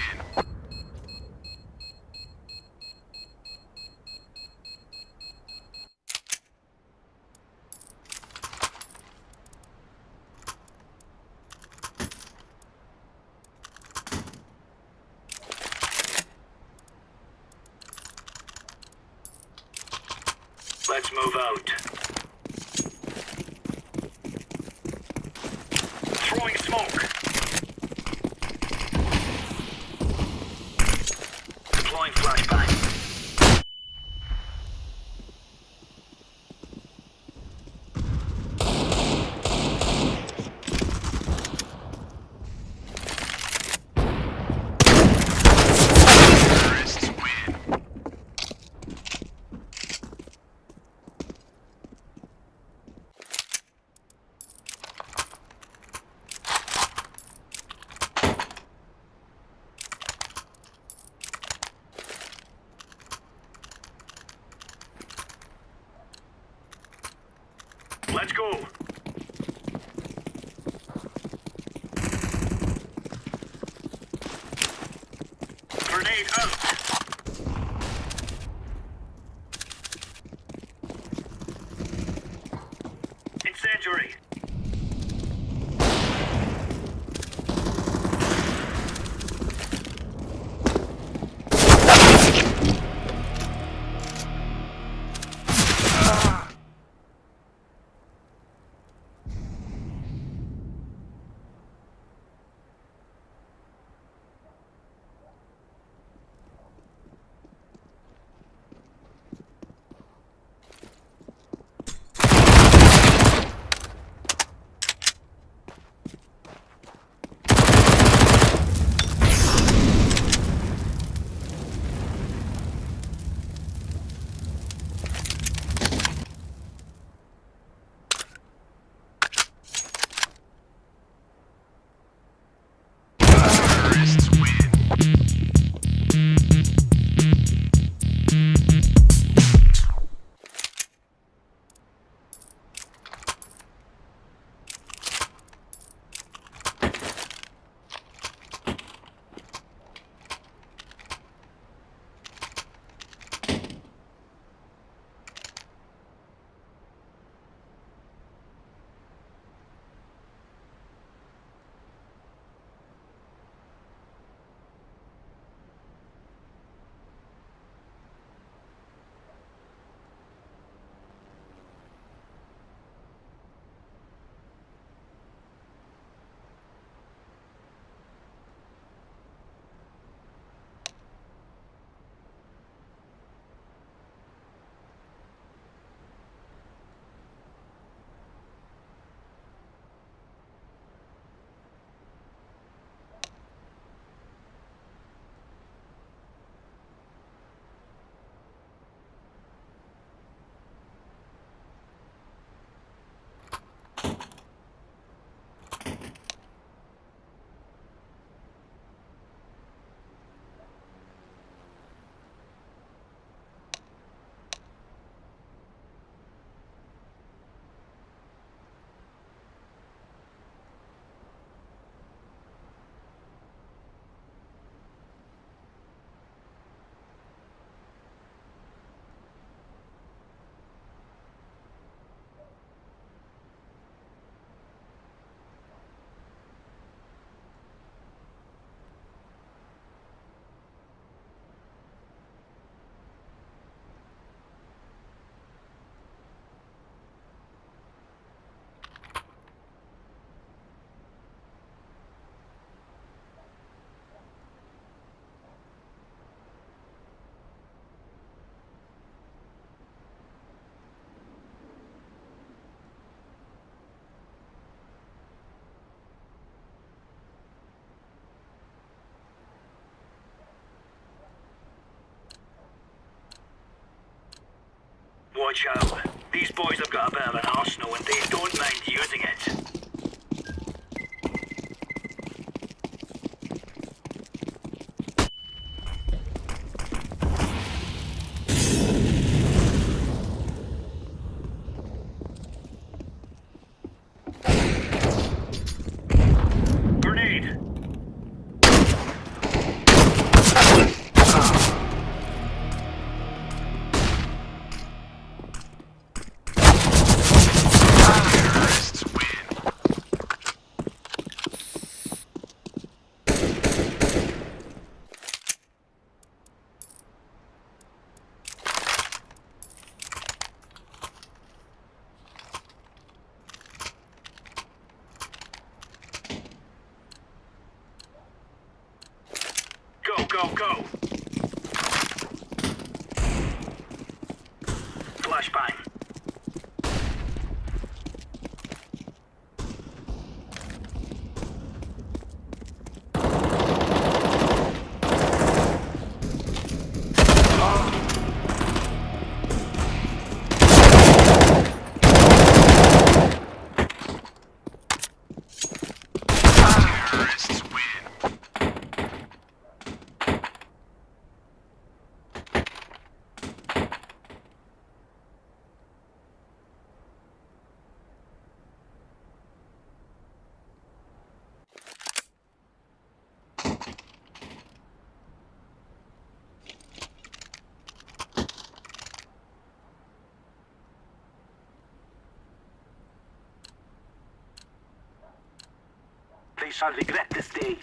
Let's move out. Throwing smoke. Deploying flashbang. Terrorists win. Let's go. Grenade out. Incendiary. watch out. These boys have got a bit of an arsenal and they don't mind using it. Grenade! Go, go, go! Flashbang. They shall regret this day.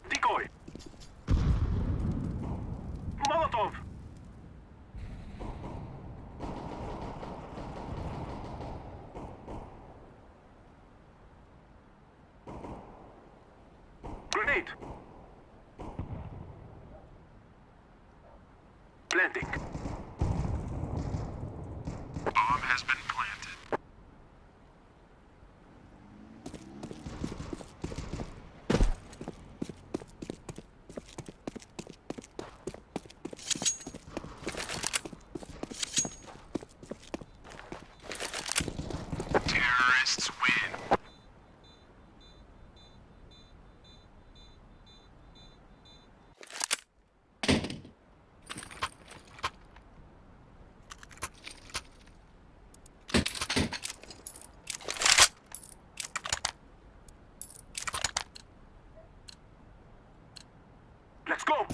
Decoy. Molotov. Grenade. Planting. Bomb has been planted. Terrorists win. Let's go!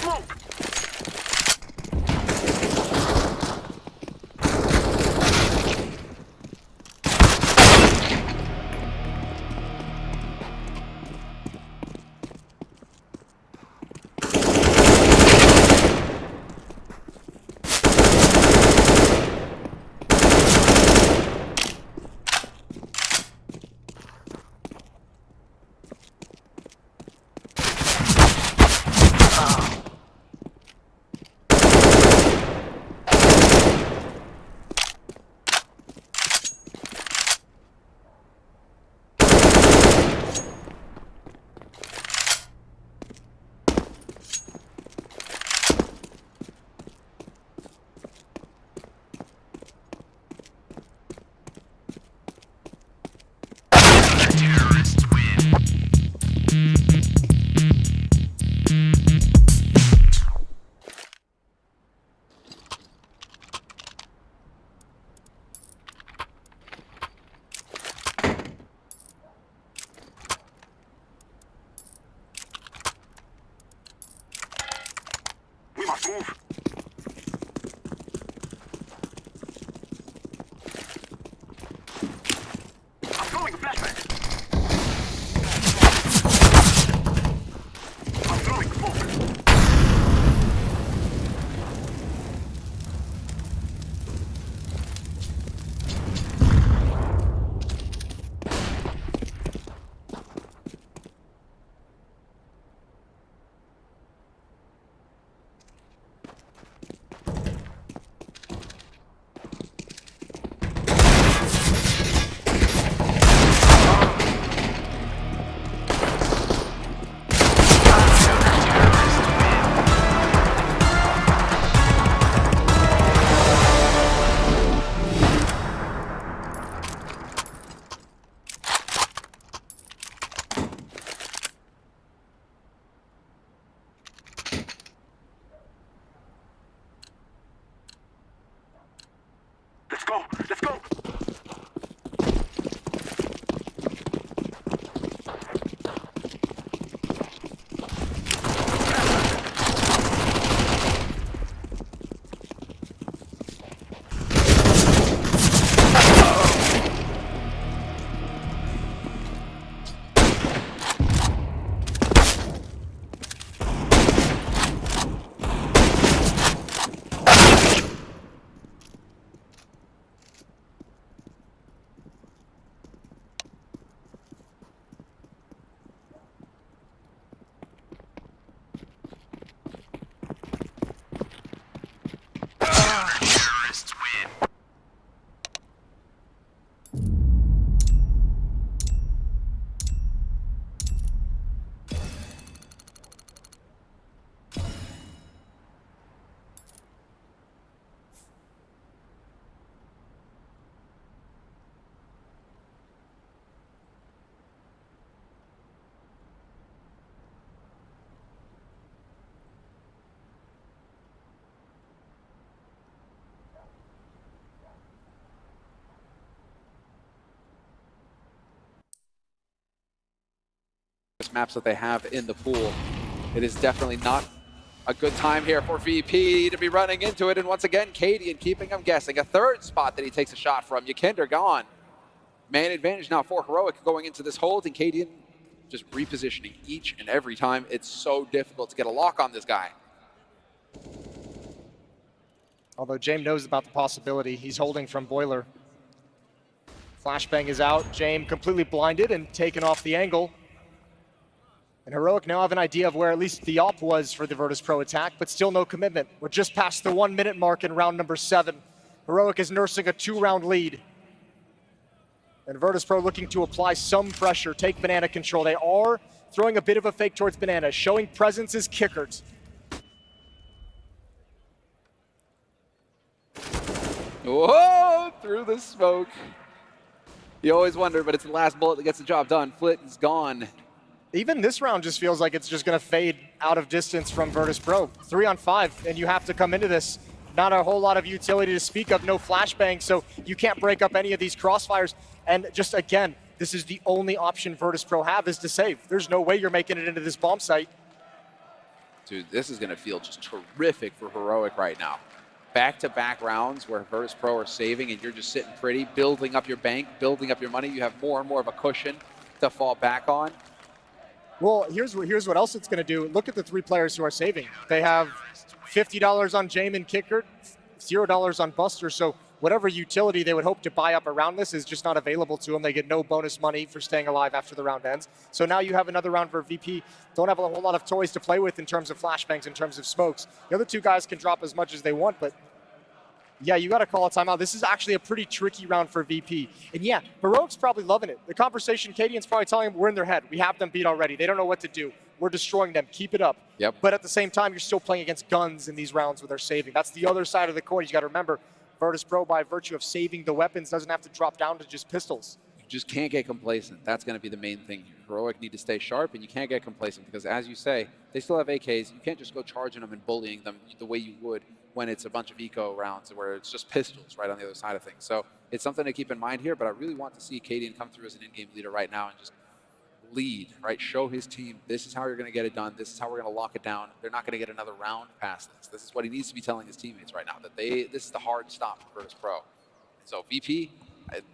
Smoke! Terrorists win. We must move. I'm throwing a flashbang. I'm throwing smoke. maps that they have in the pool. It is definitely not a good time here for VP to be running into it. And once again, Cadian keeping him guessing. A third spot that he takes a shot from. Ykinder gone. Man advantage now for Heroic going into this hold, and Cadian just repositioning each and every time. It's so difficult to get a lock on this guy. Although James knows about the possibility, he's holding from Boiler. Flashbang is out. James completely blinded and taken off the angle. And Heroic now have an idea of where at least the op was for the Virtus Pro attack, but still no commitment. We're just past the 1 minute mark in round number 7. Heroic is nursing a 2-round lead. And Virtus Pro looking to apply some pressure, take banana control. They are throwing a bit of a fake towards banana, showing presence as kickers. Whoa, through the smoke. You always wonder, but it's the last bullet that gets the job done. Flit is gone. Even this round just feels like it's just going to fade out of distance from Virtus Pro. 3 on 5, and you have to come into this. Not a whole lot of utility to speak of, no flashbang, so you can't break up any of these crossfires. And just again, this is the only option Virtus Pro have is to save. There's no way you're making it into this bomb site. Dude, this is going to feel just terrific for Heroic right now. Back-to-back rounds where Virtus Pro are saving and you're just sitting pretty, building up your bank, building up your money. You have more and more of a cushion to fall back on. Well, here's what else it's going to do. Look at the 3 players who are saving. They have $50 on James and Kicker, $0 on Buster. So whatever utility they would hope to buy up around this is just not available to them. They get no bonus money for staying alive after the round ends. So now you have another round for VP. Don't have a whole lot of toys to play with in terms of flashbangs, in terms of smokes. The other 2 guys can drop as much as they want, but yeah, you got to call a timeout. This is actually a pretty tricky round for VP. And yeah, Heroic's probably loving it. The conversation, Cadian's probably telling them, we're in their head. We have them beat already. They don't know what to do. We're destroying them. Keep it up. Yep. But at the same time, you're still playing against guns in these rounds where they're saving. That's the other side of the coin. You got to remember, Virtus Pro, by virtue of saving the weapons, doesn't have to drop down to just pistols. You just can't get complacent. That's going to be the main thing here. Heroic need to stay sharp, and you can't get complacent because, as you say, they still have AKs. You can't just go charging them and bullying them the way you would when it's a bunch of eco rounds where it's just pistols right on the other side of things. So it's something to keep in mind here, but I really want to see Cadian come through as an in-game leader right now and just lead, right? Show his team, this is how you're going to get it done. This is how we're going to lock it down. They're not going to get another round past this. This is what he needs to be telling his teammates right now, that this is the hard stop for Virtus Pro. So VP,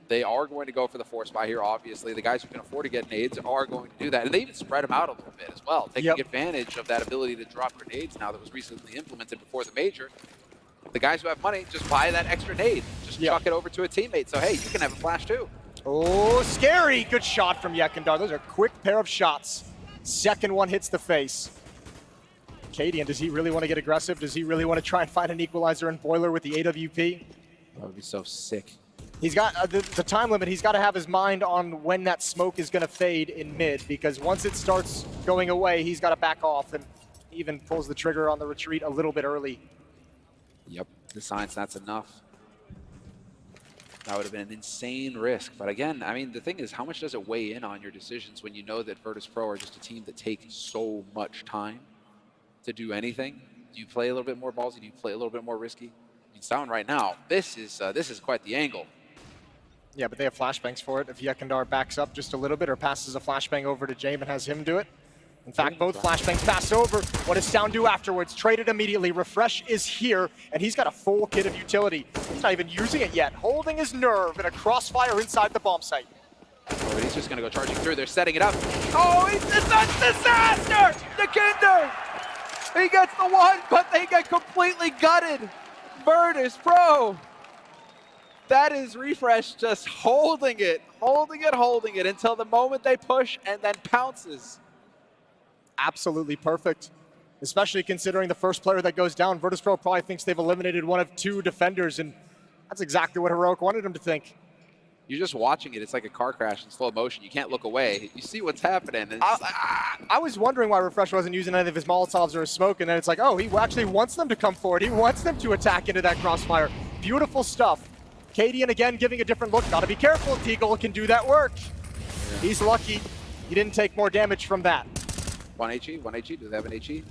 they are going to go for the 4 spot here, obviously. The guys who can afford to get nades are going to do that. And they even spread them out a little bit as well, taking advantage of that ability to drop grenades now that was recently implemented before the major. The guys who have money just buy that extra nade. Just chuck it over to a teammate. So, hey, you can have a flash too. Oh, scary. Good shot from Yekindar. Those are a quick pair of shots. Second one hits the face. Cadian, does he really want to get aggressive? Does he really want to try and find an equalizer in Boiler with the AWP? That would be so sick. He's got the time limit. He's got to have his mind on when that smoke is going to fade in mid, because once it starts going away, he's got to back off, and even pulls the trigger on the retreat a little bit early. Yep, the science, that's enough. That would have been an insane risk. But again, I mean, the thing is, how much does it weigh in on your decisions when you know that Virtus Pro are just a team that takes so much time to do anything? Do you play a little bit more ballsy? Do you play a little bit more risky? I mean, Sound right now, this is quite the angle. Yeah, but they have flashbangs for it. If Yekindar backs up just a little bit or passes a flashbang over to James and has him do it. In fact, both flashbangs pass over. What does Sound do afterwards? Traded immediately. Refresh is here, and he's got a full kit of utility. He's not even using it yet. Holding his nerve in a crossfire inside the bomb site. Oh, but he's just going to go charging through. They're setting it up. Oh, it's a disaster! Ykinder! He gets the one, but they get completely gutted. Virtus Pro. That is Refresh just holding it until the moment they push and then pounces. Absolutely perfect, especially considering the first player that goes down. Virtus Pro probably thinks they've eliminated one of 2 defenders, and that's exactly what Heroic wanted him to think. You're just watching it. It's like a car crash in slow motion. You can't look away. You see what's happening. I was wondering why Refresh wasn't using any of his Molotovs or his smoke, and then it's like, oh, he actually wants them to come forward. He wants them to attack into that crossfire. Beautiful stuff. Cadian again giving a different look. Gotta be careful. Deagle can do that work. Yeah. He's lucky he didn't take more damage from that. 1 HE, 1 HE. Do they have an HE?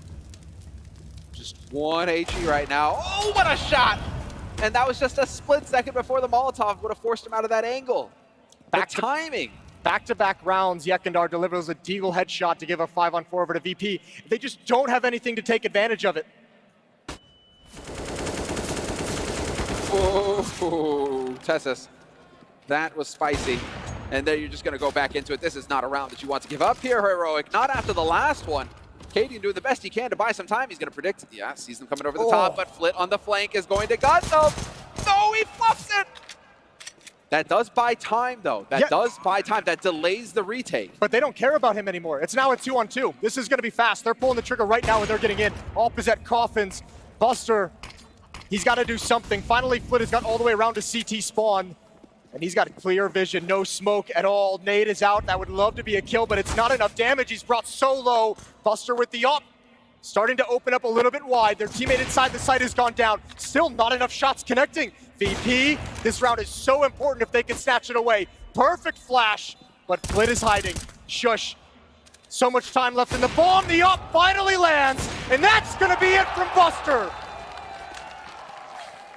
Just 1 HE right now. Oh, what a shot! And that was just a split second before the Molotov would have forced him out of that angle. The timing. Back-to-back rounds, Yekindar delivers a deagle headshot to give a 5-on-4 over to VP. They just don't have anything to take advantage of it. Oh, Tessus, that was spicy. And then you're just going to go back into it. This is not a round that you want to give up here, Heroic. Not after the last one. Cadian doing the best he can to buy some time. He's going to predict. Yeah, sees them coming over the top, but Flit on the flank is going to gut them. No, he fluffs it. That does buy time, though. That does buy time. That delays the retake. But they don't care about him anymore. It's now a 2-on-2. This is going to be fast. They're pulling the trigger right now and they're getting in. Opposite coffins. Buster, he's got to do something. Finally, Flit has got all the way around to CT spawn. And he's got clear vision, no smoke at all. Nade is out. That would love to be a kill, but it's not enough damage. He's brought so low. Buster with the op. Starting to open up a little bit wide. Their teammate inside the site has gone down. Still not enough shots connecting. VP, this round is so important if they can snatch it away. Perfect flash, but Flit is hiding. Shush. So much time left in the bomb. The op finally lands, and that's going to be it from Buster.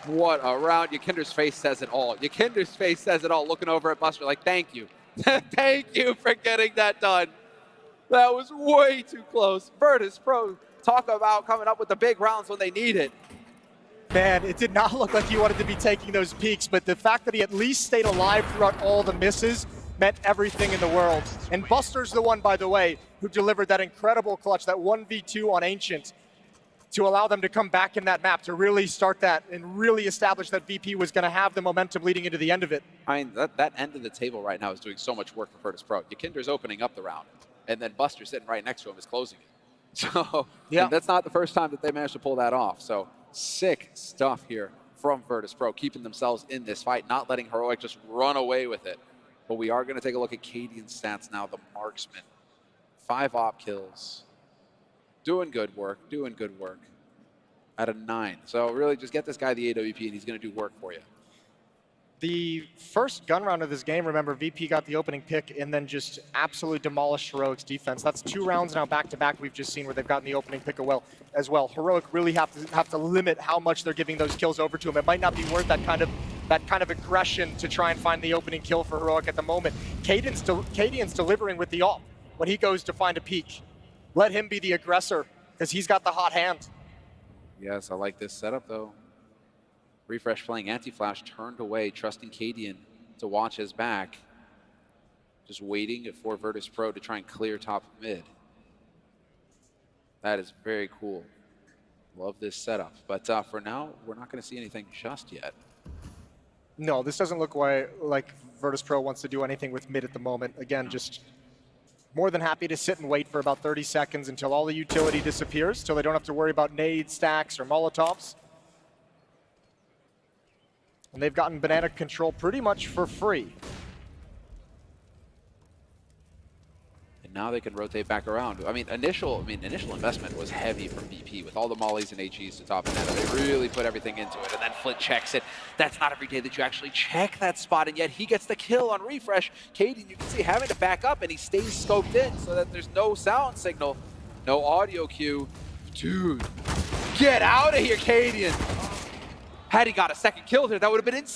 What a round. Yakinder's face says it all. Yakinder's face says it all, looking over at Buster like, thank you. Thank you for getting that done. That was way too close. Virtus Pro, talk about coming up with the big rounds when they need it. Man, it did not look like he wanted to be taking those peaks, but the fact that he at least stayed alive throughout all the misses meant everything in the world. And Buster's the one, by the way, who delivered that incredible clutch, that 1v2 on Ancient, to allow them to come back in that map, to really start that and really establish that VP was going to have the momentum leading into the end of it. I mean, that end of the table right now is doing so much work for Virtus Pro. Yakinder's opening up the round, and then Buster sitting right next to him is closing it. So yeah, that's not the first time that they managed to pull that off. So sick stuff here from Virtus Pro, keeping themselves in this fight, not letting Heroic just run away with it. But we are going to take a look at Cadian's stats now, the marksman. 5 op kills. Doing good work out of 9. So really just get this guy the AWP and he's going to do work for you. The first gun round of this game, remember, VP got the opening pick and then just absolutely demolished Heroic's defense. That's 2 rounds now back-to-back we've just seen where they've gotten the opening pick as well. Heroic really have to limit how much they're giving those kills over to him. It might not be worth that kind of aggression to try and find the opening kill for Heroic at the moment. Cadian's delivering with the op when he goes to find a peek. Let him be the aggressor because he's got the hot hand. Yes, I like this setup though. Refresh playing anti-flash, turned away, trusting Cadian to watch his back. Just waiting for Virtus Pro to try and clear top mid. That is very cool. Love this setup. But for now, we're not going to see anything just yet. No, this doesn't look like Virtus Pro wants to do anything with mid at the moment. Again, just more than happy to sit and wait for about 30 seconds until all the utility disappears, till they don't have to worry about nades, stacks, or Molotovs. And they've gotten banana control pretty much for free. And now they can rotate back around. I mean, initial investment was heavy from VP with all the mollies and HEs to top net. They really put everything into it, and then Flit checks it. That's not every day that you actually check that spot, and yet he gets the kill on refresh. Cadian, you can see having to back up, and he stays scoped in so that there's no sound signal, no audio cue. Dude, get out of here, Cadian. Had he got a second kill there, that would have been insane.